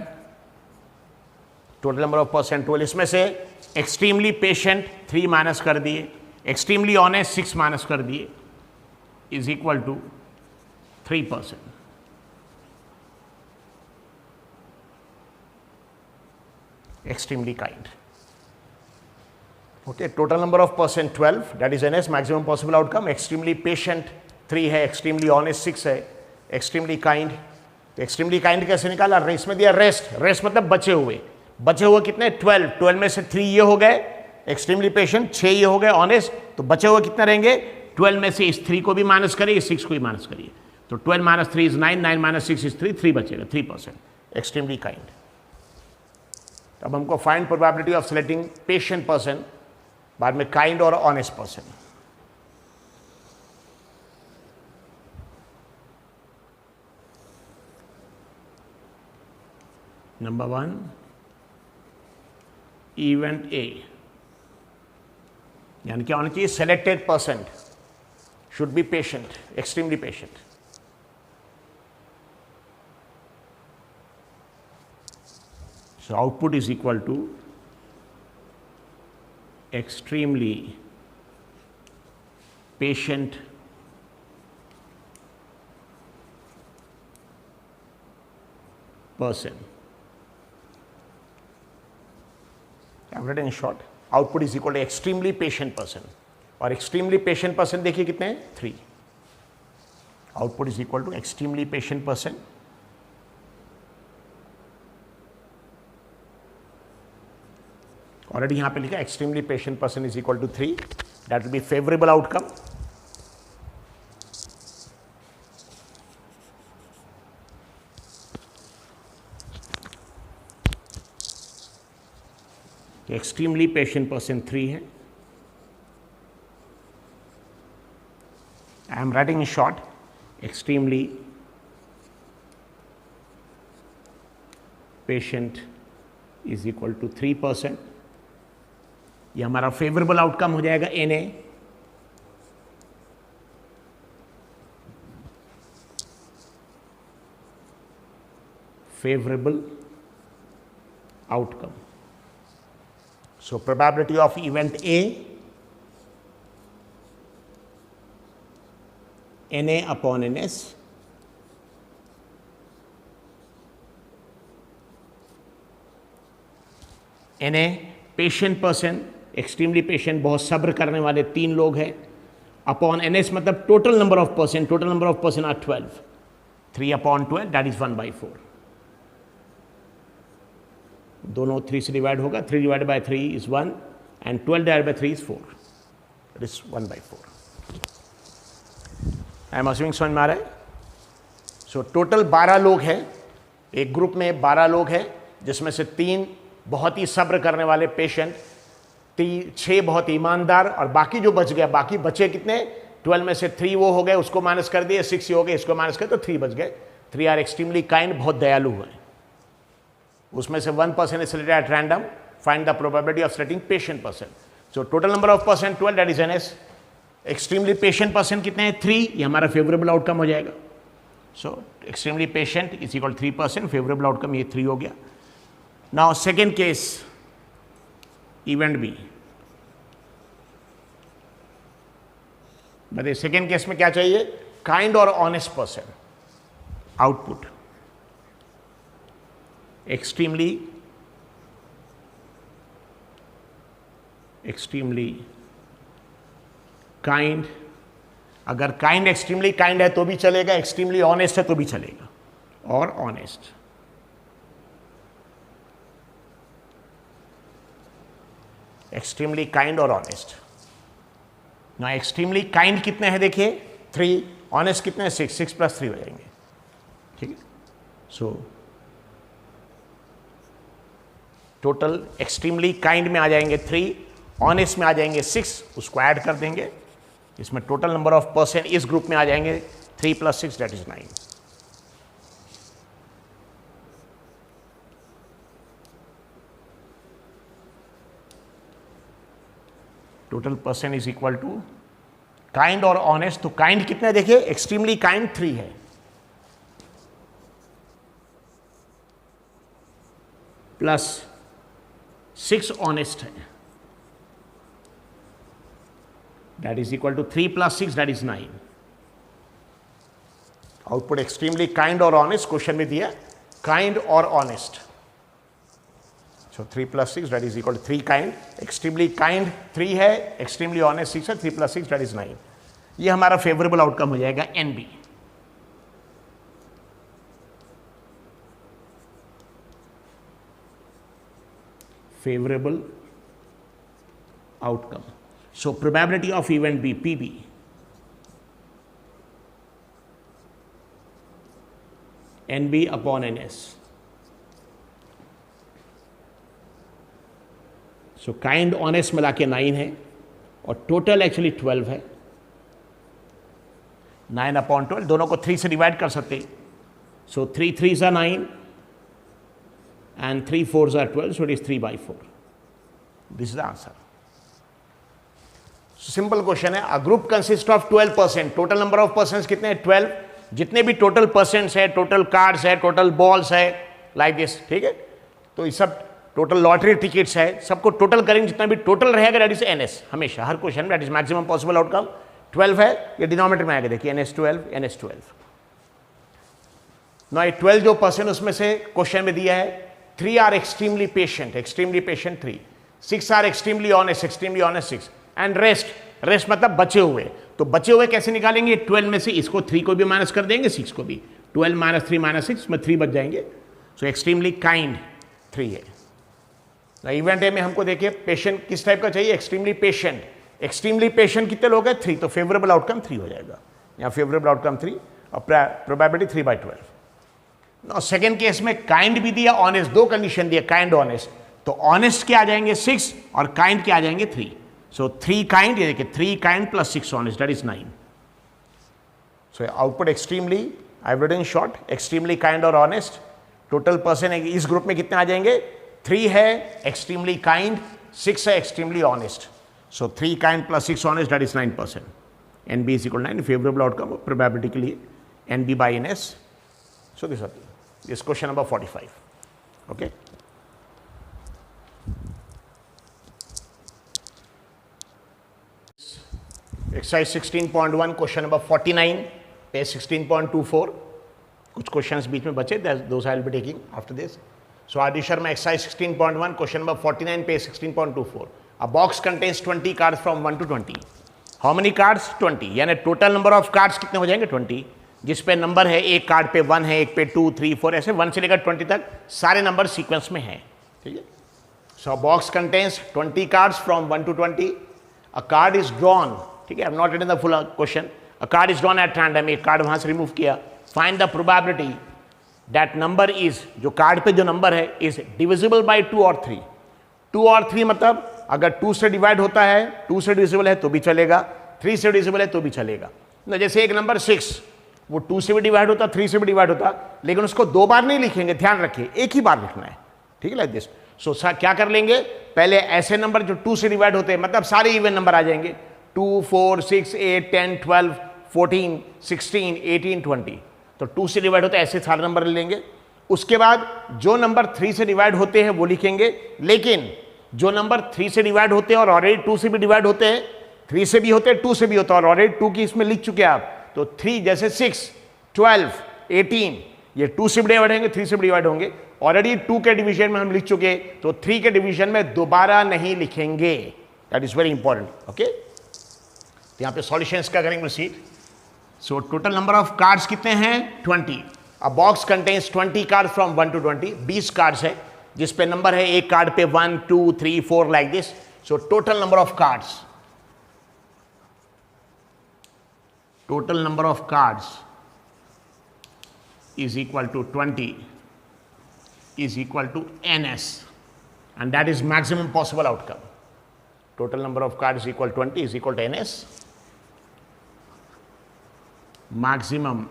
S1: टोटल नंबर ऑफ परसेंट 12, इसमें से एक्सट्रीमली पेशेंट 3 माइनस कर दिए, एक्सट्रीमली ऑनेस्ट 6 माइनस कर दिए, is equal to 3%। Extremely kind. Okay, total number of percent 12, that is NS, maximum possible outcome. Extremely patient 3 है, extremely honest 6 है, extremely kind. तो extremely kind कैसे निकाला? इसमें दिया रेस्ट, रेस्ट मतलब बचे हुए, बचे हुए कितने? 12, 12 में से 3 ये हो गए, एक्सट्रीमली पेशेंट 6 ये हो गए, ऑनेस्ट, तो बचे हुए कितने रहेंगे? 12 में से इस 3 को भी माइनस करिए, इस 6 को भी माइनस करिए, तो 12 माइनस 3 इज 9, 9 माइनस 6 इज 3, 3 बचेगा, 3%। Extremely kind. अब हमको find probability of selecting patient person, बाद में काइंड और ऑनेस्ट पर्सन। नंबर 1, इवेंट ए, यानी क्या होना चाहिए? Selected person should be patient, extremely patient. So output is equal to extremely patient person. I've written in short, output is equal to extremely patient person. और extremely patient person देखिए कितने हैं? 3. Output is equal to extremely patient person. Already यहां पे लिखा extremely patient person is equal to 3, that will be favourable outcome. Extremely patient person 3 है। I am writing in short, extremely patient is equal to 3%। ये हमारा favourable outcome हो जाएगा N A. Favourable outcome. So probability of event A, N A upon N S, N A patient person, extremely patient, बहुत सब्र करने वाले 3 लोग हैं, अपॉन एन एस मतलब total number of person, total number of person are 12, 3 upon 12 that is 1/4। दोनों 3 से divide होगा, 3 divide by 3 is 1 and 12 divide by 3 is 4, that is 1/4। I am assuming समझ में आ रहा है? सो टोटल 12 लोग हैं, एक ग्रुप में 12 लोग हैं, जिसमें से 3 बहुत ही सब्र करने वाले पेशेंट, 6 बहुत ईमानदार, और बाकी जो बच गया, बाकी बचे कितने? 12 में से 3 वो हो गए, उसको माइनस कर दिए, 6 ये हो गए, इसको माइनस कर, तो 3 बच गए। 3 आर एक्सट्रीमली काइंड, बहुत दयालु हैं। उसमें से 1% is selected at random, find the probability of selecting patient person. So total number of person 12, that is N S. Extremely patient person कितने हैं? 3, ये हमारा फेवरेबल आउटकम हो जाएगा। So extremely patient is equal 3%, favourable outcome ये 3 हो गया। Now second case, event B. बताइए सेकेंड केस में क्या चाहिए? काइंड और honest person. Output extremely kind, अगर काइंड एक्सट्रीमली काइंड है तो भी चलेगा, एक्सट्रीमली ऑनेस्ट है तो भी चलेगा, और ऑनेस्ट। एक्सट्रीमली काइंड और ऑनेस्ट। ना एक्सट्रीमली काइंड कितने हैं देखिए 3, ऑनेस्ट कितने हैं 6, 6 + 3 हो जाएंगे, ठीक है। सो टोटल एक्सट्रीमली काइंड में आ जाएंगे 3, ऑनेस्ट में आ जाएंगे 6, उसको ऐड कर देंगे, इसमें टोटल नंबर ऑफ पर्सन इस ग्रुप में आ जाएंगे 3 + 6 that is 9। Total percent is equal to kind और ऑनेस्ट। तो काइंड कितने देखिए, एक्सट्रीमली काइंड 3 है, प्लस 6 ऑनेस्ट है, that is equal to 3 + 6 that is 9। Output extremely kind और ऑनेस्ट, क्वेश्चन में दिया काइंड और honest. So 3 + 6 that is equal to 3 kind, extremely kind 3 है, एक्सट्रीमली ऑनेस्ट 6 है, 3 + 6 दैट इज 9। ये हमारा फेवरेबल आउटकम हो जाएगा NB। favorable outcome. So probability of event B, PB, NB upon NS. So kind honest मिला के 9 है और टोटल एक्चुअली 12 है। 9/12 दोनों को 3 से डिवाइड कर सकते हैं। So 3 3s are 9 and 3 4s are 12, so it is 3/4. This is the answer. So simple question है, a group consists of 12%, total number of persons कितने हैं 12, जितने भी टोटल पर्सन्स है, टोटल कार्ड्स है, टोटल बॉल्स है, लाइक दिस, ठीक है। तो ये सब टोटल लॉटरी टिकट्स है, सबको टोटल करेंगे, जितना भी टोटल रहेगा दैट इज NS, हमेशा हर क्वेश्चन में that is maximum possible outcome. 12 है, ये डिनोमिनेटर में आएगा, देखिए NS12। ना ये 12 जो पर्सन उसमें से क्वेश्चन में दिया है, 3 are extremely patient 3, 6 are extremely honest 6, and rest मतलब बचे हुए। तो बचे हुए कैसे निकालेंगे, 12 में से इसको 3 को भी माइनस कर देंगे, 6 को भी, 12 - 3 - 6 में 3 बच जाएंगे। सो एक्सट्रीमली काइंड 3 है। इवेंट ए में हमको देखिए पेशेंट किस टाइप का चाहिए, एक्सट्रीमली पेशेंट कितने लोग हैं 3, तो फेवरेबल आउटकम 3 हो जाएगा, यहाँ फेवरेबल आउटकम 3 और प्रोबेबिलिटी 3/12। सेकेंड केस में काइंड भी दिया, ऑनेस्ट, दो कंडीशन दिया, काइंड ऑनेस्ट। तो ऑनेस्ट के आ जाएंगे 6 और काइंड के आ जाएंगे 3। सो 3 काइंड, ये देखिए 3 kind + 6 honest that is 9। So output extremely, I have written short, extremely kind और ऑनेस्ट। टोटल पर्सन इस ग्रुप में कितने आ जाएंगे, 3 है एक्सट्रीमली काइंड, 6 है extremely honest. So 3 kind + 6 honest that is 9%। NB is equal 9, favourable outcome probability के लिए NB/NS। So this question number 45. Okay, exercise 16.1 question number 49, page 16.24. कुछ क्वेश्चंस बीच में बचे, those I will be taking after this. So R.D. Sharma, exercise 16.1 question number 49, page 16.24. A box contains 20 cards from 1 to 20. How many cards? 20. यानी total number of cards कितने हो जाएंगे 20, जिस पे number है, एक कार्ड पे 1 है, एक पे 2 3 4, ऐसे 1 से लेकर 20 तक सारे नंबर सीक्वेंस में हैं, ठीक है। So box contains 20 cards from 1 to 20। A card is drawn, ठीक है, I have not written the full question. A card is drawn at random, एक कार्ड वहां से रिमूव किया। Find the probability that number is, जो card पे जो number है, इज डिविजिबल बाई 2 और 3। 2 और 3 मतलब अगर 2 से डिवाइड होता है, 2 से डिविजिबल है तो भी चलेगा, 3 से डिविजिबल है तो भी चलेगा ना। जैसे एक नंबर 6, वो 2 से भी डिवाइड होता, 3 से भी डिवाइड होता, लेकिन उसको 2 बार नहीं लिखेंगे, ध्यान रखिए, एक ही बार लिखना है, ठीक है, लाइक दिस। सो क्या कर लेंगे, पहले ऐसे नंबर जो 2 से डिवाइड होते हैं, मतलब सारे इवन नंबर आ जाएंगे, 2 4 6 8 10 12 14 16 18 20। तो 2 से डिवाइड होते हैं, ऐसे सारे नंबर ले लेंगे। उसके बाद जो नंबर 3 से डिवाइड होते हैं वो लिखेंगे, लेकिन जो नंबर 3 से डिवाइड होते हैं और ऑलरेडी 2 से भी डिवाइड होते हैं, 3 से भी होते हैं 2 से भी होता है, और ऑलरेडी 2 की इसमें लिख चुके हैं आप, तो 3 जैसे 6 12 18, ये 2 से भी डिवाइड होंगे, 3 से भी डिवाइड होंगे, ऑलरेडी 2 के डिवीजन में हम लिख चुके, तो 3 के डिवीजन में दोबारा नहीं लिखेंगे, that is very important. Okay, तो यहाँ पे सॉल्यूशंस क्या करेंगे, proceed. So total number of cards कितने हैं 20। अ box contains 20 card from 1 to 20, 20 cards है जिस पे नंबर है, एक कार्ड पे 1 2 3 4 like this. So total number of cards, total number of cards is equal to 20 is equal to NS, and that is maximum possible outcome. Total number of cards is equal to 20 is equal to NS, maximum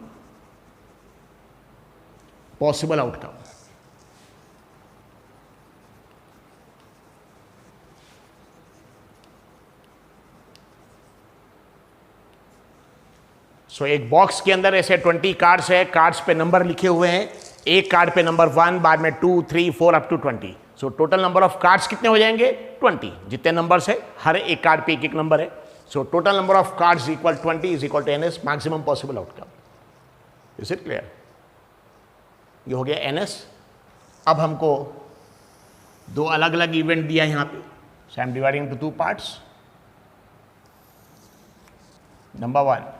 S1: possible outcome. सो एक box के अंदर ऐसे 20 cards है, cards पे number लिखे हुए हैं, एक कार्ड पे नंबर 1, बाद में 2, 3, 4 up to 20। So total number of cards कितने हो जाएंगे? 20। जितने नंबर्स है हर एक कार्ड पे एक एक नंबर है। So total number of cards equal 20 is equal to NS, maximum possible outcome. Is it clear? ये हो गया NS। अब हमको दो अलग अलग इवेंट दिया यहां पे, so I am dividing to 2 parts. Number 1,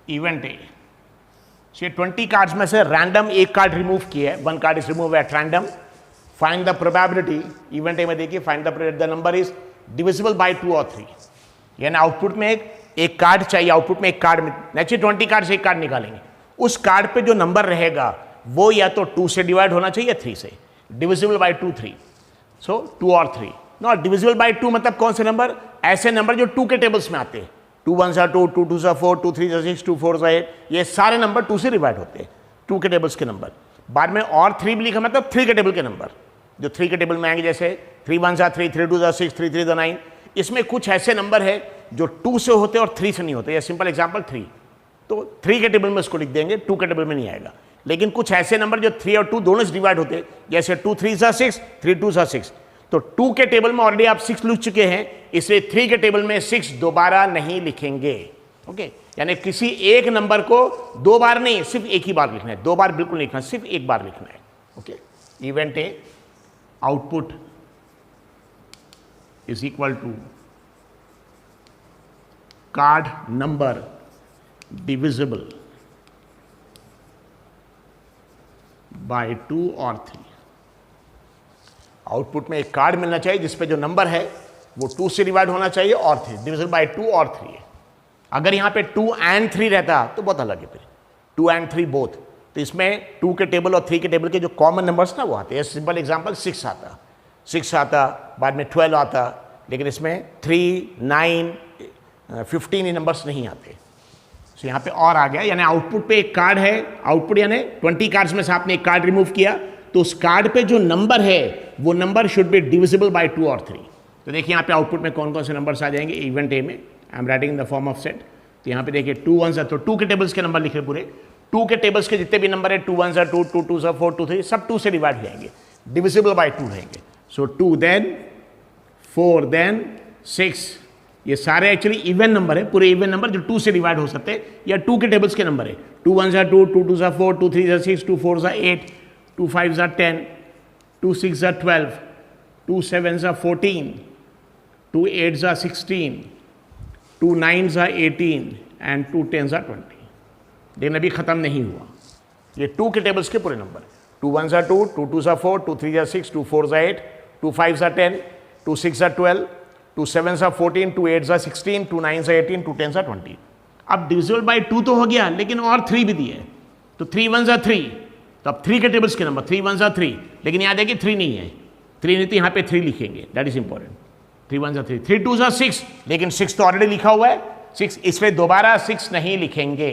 S1: event A. ये 20 कार्ड्स में से रैंडम एक कार्ड रिमूव किया है, 1 card is remove eight random. Find the probability, event A में देखिए, find the probability the number is divisible by 2 और 3। यानी आउटपुट में एक कार्ड चाहिए, आउटपुट में एक कार्ड में नेचुरली 20 कार्ड से एक कार्ड निकालेंगे, उस कार्ड पे जो नंबर रहेगा वो या तो 2 से डिवाइड होना चाहिए या 3 से। Divisible by 2, 3। सो 2 और 3। नॉट डिविजिबल बाय 2 मतलब कौन से नंबर? ऐसे नंबर जो 2 के टेबल्स में आते हैं। 2 1 2, 2 2 4, 2 3 6, 2 4 8, ये सारे नंबर 2 से डिवाइड होते हैं, 2 के टेबल्स के नंबर। बाद में और 3 भी लिखा मतलब 3 के टेबल के नंबर जो 3 के टेबल में आएंगे, जैसे 3 1 3, 3 2 6, 3 3 9। इसमें कुछ ऐसे नंबर है जो 2 से होते और 3 से नहीं होते। सिंपल एग्जाम्पल 3, तो 3 के टेबल में उसको लिख देंगे, 2 के टेबल में नहीं आएगा। लेकिन कुछ ऐसे नंबर जो 3 और 2 दोनों से डिवाइड होते हैं, जैसे 2 3 6, 3 2 6, तो 2 के टेबल में ऑलरेडी आप 6 लिख चुके हैं, इसलिए 3 के टेबल में 6 दोबारा नहीं लिखेंगे। ओके, यानी किसी एक नंबर को 2 बार नहीं, सिर्फ एक ही बार लिखना है। 2 बार बिल्कुल नहीं लिखना, सिर्फ एक बार लिखना है। Okay, event A output is equal to card number divisible by 2 और 3। आउटपुट में एक कार्ड मिलना चाहिए जिसपे जो नंबर है वो 2 से डिवाइड होना चाहिए और 3, डिविजिबल बाय 2 और 3 है। अगर यहां पे 2 and 3 रहता तो बहुत अलग है, फिर 2 and 3 बोथ, तो इसमें 2 के टेबल और 3 के टेबल के जो कॉमन नंबर्स ना वो आते हैं। सिंपल एग्जांपल 6 आता, 6 आता, बाद में 12 आता, लेकिन इसमें 3, 9, 15 ये नंबर्स नहीं आते। सो यहाँ पे और आ गया, यानी आउटपुट पे एक कार्ड है, आउटपुट यानी 20 कार्ड्स में से आपने एक कार्ड रिमूव किया, तो उस कार्ड पे जो नंबर है वो number should be divisible by 2 और 3। तो देखिए यहाँ पे आउटपुट में कौन कौन से नंबर्स आ जाएंगे इवेंट ए में। आई am writing in the form of set. तो यहाँ पे देखिए 2 1 तो 2 के टेबल्स के नंबर लिखे पूरे, 2 के टेबल्स के जितने भी नंबर है 2 1 2, 2 2 4, 2 3, सब 2 से डिवाइड हो जाएंगे, डिविजिबल बाय 2 रहेंगे। सो 2 देन 4 देन 6, ये सारे एक्चुअली इवन नंबर है, पूरे इवन नंबर जो 2 से डिवाइड हो सकते हैं या 2 के टेबल्स के नंबर है। 2 1 2, 2 2 4, 2 3 6, 2 4 8, 2 5 10, 2 6 12, 2 7 14, 2 8 16, 2 9 18 एंड 2 10 20। लेकिन अभी खत्म नहीं हुआ, ये 2 के टेबल्स के पूरे नंबर, 2 1 2, 2 2 4, 2 3 6, 2 4 8, 2 5 10, 2 6 12, 2 7 14, 2 8 16, 2 9 18, 2 10 20। अब डिविजिबल बाय 2 तो हो गया, लेकिन और 3 भी दिए, तो 3 1 3, तो अब 3 के टेबल्स के नंबर 3 1 3, लेकिन याद है कि 3 नहीं है, 3 नहीं तो यहाँ पे 3 लिखेंगे, दैट इज इंपॉर्टेंट। 3 1 3, 3 2 6, लेकिन 6 तो ऑलरेडी लिखा हुआ है 6, इसमें दोबारा 6 नहीं लिखेंगे,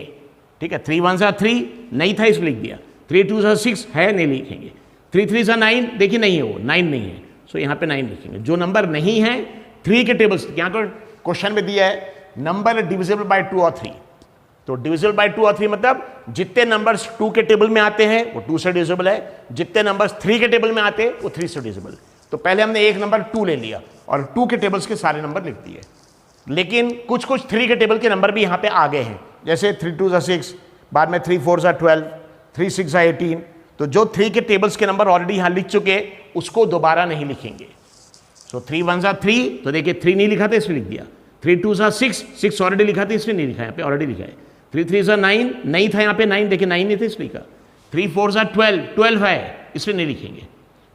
S1: ठीक है। 3 1 3 नहीं था, इसमें लिख दिया। 3 2 6 है, नहीं लिखेंगे। 3 3 9, देखिए नहीं है, वो 9 नहीं है, सो यहाँ पे 9 लिखेंगे। जो नंबर नहीं है 3 के टेबल्स, यहाँ तो क्वेश्चन में दिया है नंबर डिविजिबल बाय 2 और 3, तो डिविजिबल बाय 2 और 3 मतलब जितने नंबर्स 2 के टेबल में आते हैं वो 2 से डिविजिबल है, जितने नंबर्स 3 के टेबल में आते हैं वो 3 से डिविजिबल है। तो पहले हमने एक नंबर 2 ले लिया और 2 के टेबल्स के सारे नंबर लिख दिए, लेकिन कुछ कुछ 3 के टेबल के नंबर भी यहाँ पे आ गए हैं, जैसे 3 2 6, बाद में 3 4 12, 3 6 18, तो जो 3 के टेबल्स के नंबर ऑलरेडी यहाँ लिख चुके उसको दोबारा नहीं लिखेंगे। सो 3 1 3, तो देखिए 3 नहीं लिखा था, इसमें लिख दिया। 3 2 6, 6 ऑलरेडी लिखा था, इसमें नहीं लिखा, यहाँ पे ऑलरेडी लिखा है। 3 3 9, नहीं था यहाँ पे 9, देखिए 9 नहीं था, इसमें लिखा। 3 4 12, 12 है, इसमें नहीं लिखेंगे।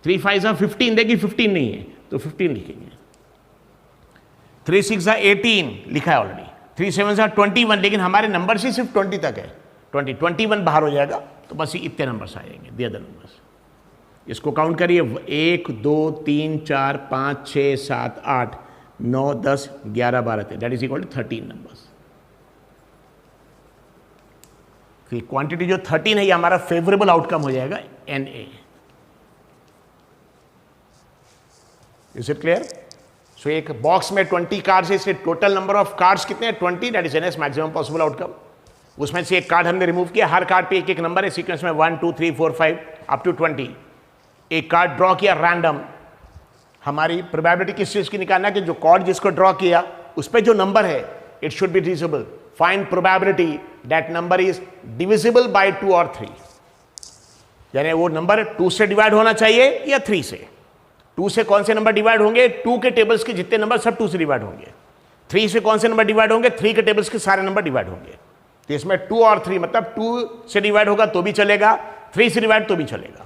S1: 3 5 15, देखिए 15 नहीं है, तो 15 लिखेंगे। 3 6 18 लिखा है ऑलरेडी। 3 7 21, लेकिन हमारे नंबर से सिर्फ 20 तक है, 21 बाहर हो जाएगा, तो बस ये इतने नंबर्स आएंगे, दी अदर नंबर्स। इसको काउंट करिए, 1 2 3 4 5 6 7 8 9 10 11 12, that is equal to 13 numbers. फिर क्वांटिटी जो 13 है ये हमारा फेवरेबल आउटकम हो जाएगा NA। Is it clear? So एक बॉक्स में 20 कार्ड्स है, इसलिए टोटल नंबर ऑफ कार्ड्स कितने हैं 20, that is NS maximum possible outcome. उसमें से एक कार्ड हमने रिमूव किया, हर कार्ड पे एक एक नंबर है सीक्वेंस में 1 2 3 4 5 अप टू 20। एक कार्ड ड्रॉ किया रैंडम, हमारी प्रोबेबिलिटी किस चीज की निकालना है कि जो कार्ड जिसको ड्रॉ किया उस पर जो नंबर है it should be divisible. Find probability that number is divisible by 2 और 3, यानी वो नंबर 2 से डिवाइड होना चाहिए या 3 से। 2 से कौन से नंबर डिवाइड होंगे, 2 के टेबल्स के जितने नंबर सब 2 से डिवाइड होंगे। 3 से कौन से नंबर डिवाइड होंगे, 3 के टेबल्स के सारे नंबर डिवाइड होंगे। तो इसमें 2 और 3 मतलब 2 से डिवाइड होगा तो भी चलेगा, 3 से डिवाइड तो भी चलेगा।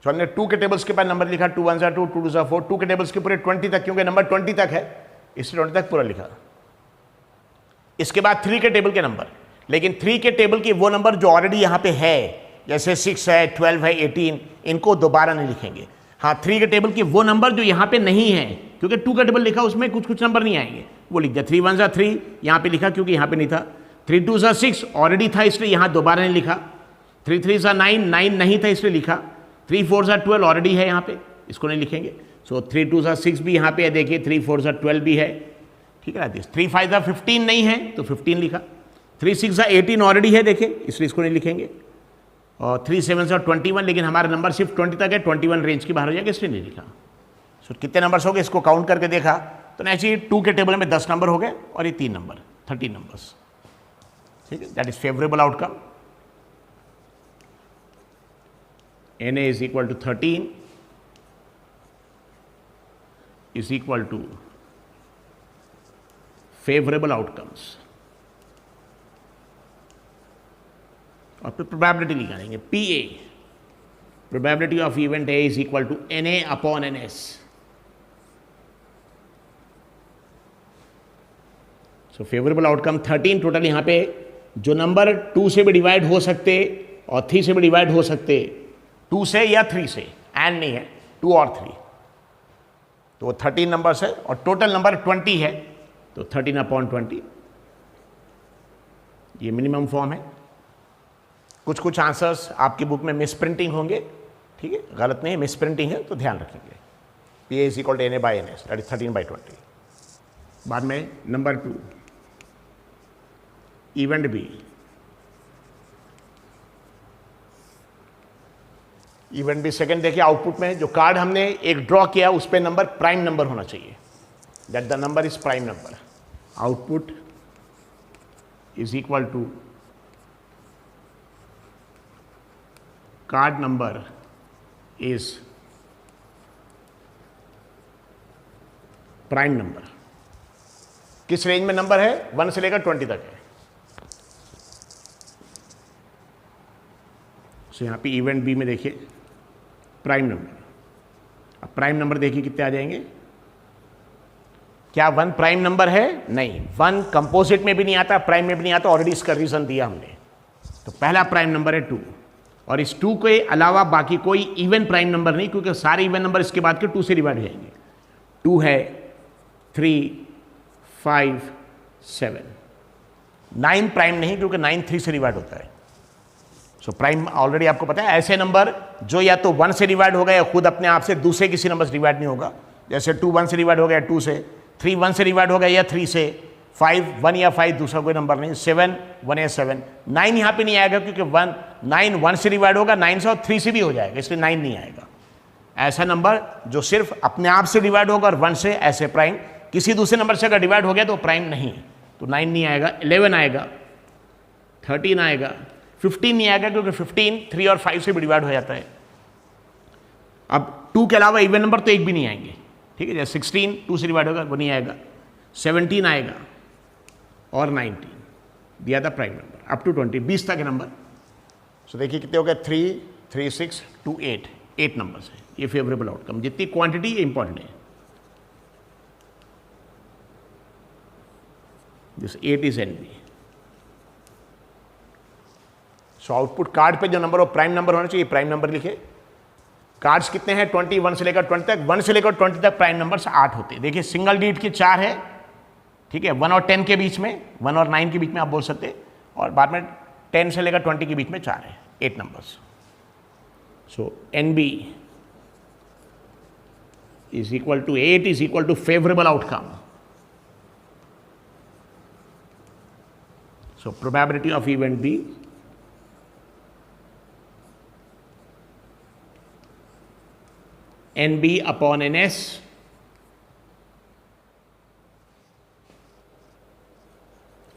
S1: तो हमने 2 के टेबल्स के बाद नंबर लिखा 2 1 2 2 2 4, 2 के टेबल्स के पूरे 20 तक, क्योंकि नंबर 20 तक है इसलिए 20 तक पूरा लिखा। इसके बाद 3 के टेबल के नंबर, लेकिन 3 के टेबल के वो नंबर जो ऑलरेडी यहाँ पे है, जैसे 6 है 12 है 18, इनको दोबारा नहीं लिखेंगे। हाँ, 3 के टेबल के वो नंबर जो यहाँ पे नहीं है, क्योंकि 2 का टेबल लिखा उसमें कुछ कुछ नंबर नहीं आएंगे, वो लिख दिया। 3 1 3 यहाँ पे लिखा क्योंकि यहाँ पे नहीं था। 3 2 6 ऑलरेडी था इसलिए यहाँ दोबारा नहीं लिखा। 3 3 9 9 नहीं था इसलिए लिखा। 3 4 12 ऑलरेडी है यहाँ पे, इसको नहीं लिखेंगे। सो 3 2 6 भी यहाँ पे है, देखिए 3 4 12 भी है, ठीक है। 3 5 15 नहीं है तो 15 लिखा। 3 6 18 ऑलरेडी है देखिए, इसलिए इसको नहीं लिखेंगे। और 3 7 21, लेकिन हमारा नंबर सिर्फ 20 तक है, 21 रेंज की बाहर हो जाएगा इसलिए नहीं लिखा। सो कितने नंबर्स हो गए, इसको काउंट करके देखा तो ऐसे 2 के टेबल में 10 नंबर हो गए और ये 3 नंबर 30 नंबर्स, ठीक है। That is favourable outcome. Na is equal to 13 is equal to favorable outcomes। और फिर प्रोबेबिलिटी निकालेंगे, PA probability of event A is equal to Na upon Ns। So favourable outcome 13 total. यहाँ पे जो number 2 से भी डिवाइड हो सकते और 3 से भी डिवाइड हो सकते, 2 से या 3 से, एंड नहीं है 2 और 3, तो वो 13 नंबर्स है और टोटल नंबर 20 है, तो 13 अपॉन 20 ये मिनिमम फॉर्म है। कुछ कुछ आंसर्स आपकी बुक में मिस प्रिंटिंग होंगे, ठीक है, गलत नहीं है, मिस प्रिंटिंग है तो ध्यान रखेंगे। PA is equal to Na by Ns, that is 13/20। बाद में number 2 event B। Event B second देखिए, आउटपुट में जो कार्ड हमने एक ड्रॉ किया उस पे नंबर प्राइम नंबर होना चाहिए, that the number is prime number. Output is equal to card number is prime number. किस रेंज में नंबर है, 1 से लेकर 20 तक है। सो यहां पे इवेंट B में देखिए प्राइम नंबर। अब प्राइम नंबर देखिए कितने आ जाएंगे। क्या 1 प्राइम नंबर है, नहीं, 1 कंपोजिट में भी नहीं आता, प्राइम में भी नहीं आता, ऑलरेडी इसका रीजन दिया हमने। तो पहला प्राइम नंबर है 2, और इस 2 के अलावा बाकी कोई इवन प्राइम नंबर नहीं, क्योंकि सारे इवन नंबर इसके बाद के 2 से डिवाइड हो जाएंगे। 2 है, 3 5 7, 9 प्राइम नहीं, क्योंकि 9 3 से डिवाइड होता है। सो प्राइम ऑलरेडी आपको पता है, ऐसे नंबर जो या तो 1 से डिवाइड होगा या खुद अपने आप से दूसरे किसी नंबर से डिवाइड नहीं होगा। जैसे 2 1 से डिवाइड हो गया 2 से, 3 1 से डिवाइड हो गया या 3 से, 5 1 या 5 दूसरा कोई नंबर नहीं, 7 1 या 7। 9 यहाँ पे नहीं आएगा क्योंकि 9 1 से डिवाइड होगा, 9 से और 3 से भी हो जाएगा, इसलिए 9 नहीं आएगा। ऐसा नंबर जो सिर्फ अपने आप से डिवाइड होगा और 1 से, ऐसे प्राइम। किसी दूसरे नंबर से अगर डिवाइड हो गया तो प्राइम नहीं, तो 9 नहीं आएगा। 11 आएगा, 13 आएगा, 15 नहीं आएगा क्योंकि 15 3 और 5 से भी डिवाइड हो जाता है। अब 2 के अलावा इवन नंबर तो एक भी नहीं आएंगे, ठीक है। जैसे 16 2 से डिवाइड होगा, वो नहीं आएगा। 17 आएगा और 19 दिया था प्राइम नंबर अप टू 20, 20 तक के नंबर। सो देखिए कितने हो गए, 3 3 6 2 8, 8 नंबर्स है। ये फेवरेबल आउटकम, जितनी क्वांटिटी ये इंपॉर्टेंट है। This 8 is NB। So output card पे जो नंबर हो प्राइम नंबर होना चाहिए, प्राइम नंबर लिखे। कार्ड्स कितने हैं, 20, 1 से लेकर 20 तक। 1 से लेकर 20 तक प्राइम नंबर 8 होते हैं। देखिए सिंगल डिजिट के 4 है, ठीक है। 1 और 10 के बीच में, 1 और 9 के बीच में आप बोल सकते हैं, और बाद में 10 से लेकर 20 के बीच में 4 है, 8 numbers. So NB is equal to 8 is equal to favorable outcome. So probability of event B NB upon NS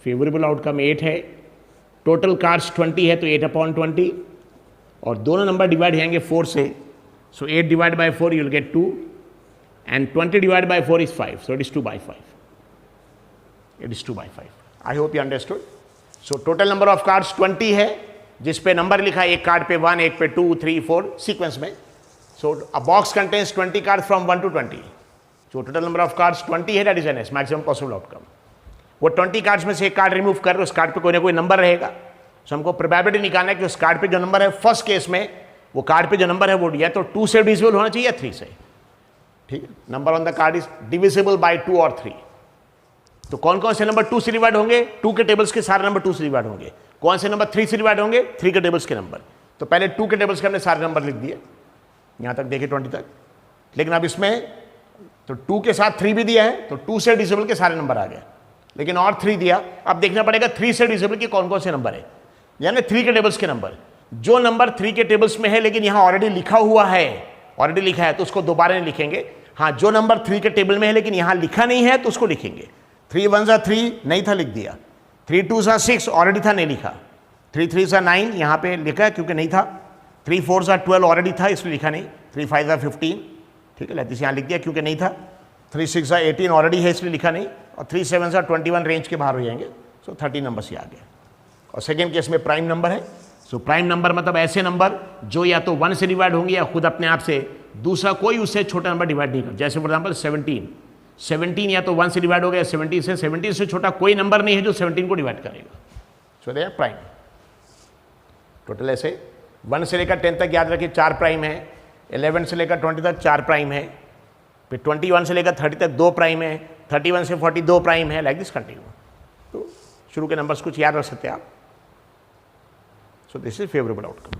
S1: favourable outcome 8 है, टोटल कार्स 20 है तो 8 अपॉन 20 और दोनों नंबर डिवाइड होंगे 4 से, सो 8 divide by 4 you will get 2 and 20 divide by 4 is 5, so it is 2 by 5. It is 2 by 5. I hope you understood. So total number of cards 20 है, जिस पे नंबर लिखा है एक कार्ड पे 1, एक पे 2, 3, 4 सीक्वेंस में. So a box contains 20 cards from 1 to 20. So total number of cards 20 है, that is NS, maximum possible outcome. वो 20 कार्ड्स में से एक कार्ड रिमूव कर, उस कार्ड पे कोई ना कोई नंबर रहेगा. सो हमको प्रोबेबिलिटी निकालना है कि उस कार्ड पे जो नंबर है, फर्स्ट केस में वो कार्ड पे जो नंबर है वो या तो 2 से डिविजिबल होना चाहिए या 3 से. ठीक है, number on the card is divisible by 2 और 3. तो कौन कौन से नंबर 2 से डिवाइड होंगे? 2 के टेबल्स के सारे नंबर 2 से डिवाइड होंगे. कौन से नंबर 3 से डिवाइड होंगे? 3 के टेबल्स के नंबर. तो पहले 2 के टेबल्स के हमने सारे नंबर लिख दिए, यहां तक देखिए 20 तक. लेकिन अब इसमें तो 2 के साथ 3 भी दिया है, तो 2 से डिविजिबल के सारे नंबर आ गए, लेकिन और 3 दिया. अब देखना पड़ेगा 3 से डिविजिबल के कौन कौन से नंबर है, यानी 3 के टेबल्स के नंबर. जो नंबर 3 के टेबल्स में है लेकिन यहां ऑलरेडी लिखा हुआ है, ऑलरेडी लिखा है, तो उसको दोबारा नहीं लिखेंगे. हाँ, जो नंबर 3 के टेबल में है लेकिन यहां लिखा नहीं है तो उसको लिखेंगे. 3 1 सा 3 नहीं था, लिख दिया. 3 2 सा 6 ऑलरेडी था, नहीं लिखा. 3 3 सा 9 यहां पे लिखा है क्योंकि नहीं था. 3 4 सा 12 ऑलरेडी था, इसलिए लिखा नहीं. 3 5 सा 15, ठीक है, लेकिन यहां लिख दिया क्योंकि नहीं था. 3 6 सा 18 ऑलरेडी है, इसलिए लिखा नहीं. और 3 7 सा 21 रेंज के बाहर हो जाएंगे. सो 30 नंबर से आ गया. और सेकेंड केस में प्राइम नंबर है. सो प्राइम नंबर मतलब ऐसे नंबर जो या तो 1 से डिवाइड होंगे या खुद अपने आप से, दूसरा कोई उससे छोटा नंबर डिवाइड नहीं कर. जैसे फॉर एग्जाम्पल 17 या तो 1 से डिवाइड हो गया 17 से छोटा कोई नंबर नहीं है जो 17 को डिवाइड करेगा. सो दे आर प्राइम. टोटल ऐसे 1 से लेकर 10 तक याद रखिए 4 प्राइम है, 11 से लेकर 20 तक 4 प्राइम है, फिर 21 से लेकर 30 तक 2 प्राइम है, 31 से 40 2 प्राइम है, लाइक दिस कंटिन्यू. तो शुरू के नंबर्स कुछ याद रख सकते हैं आप. So this is favourable outcome.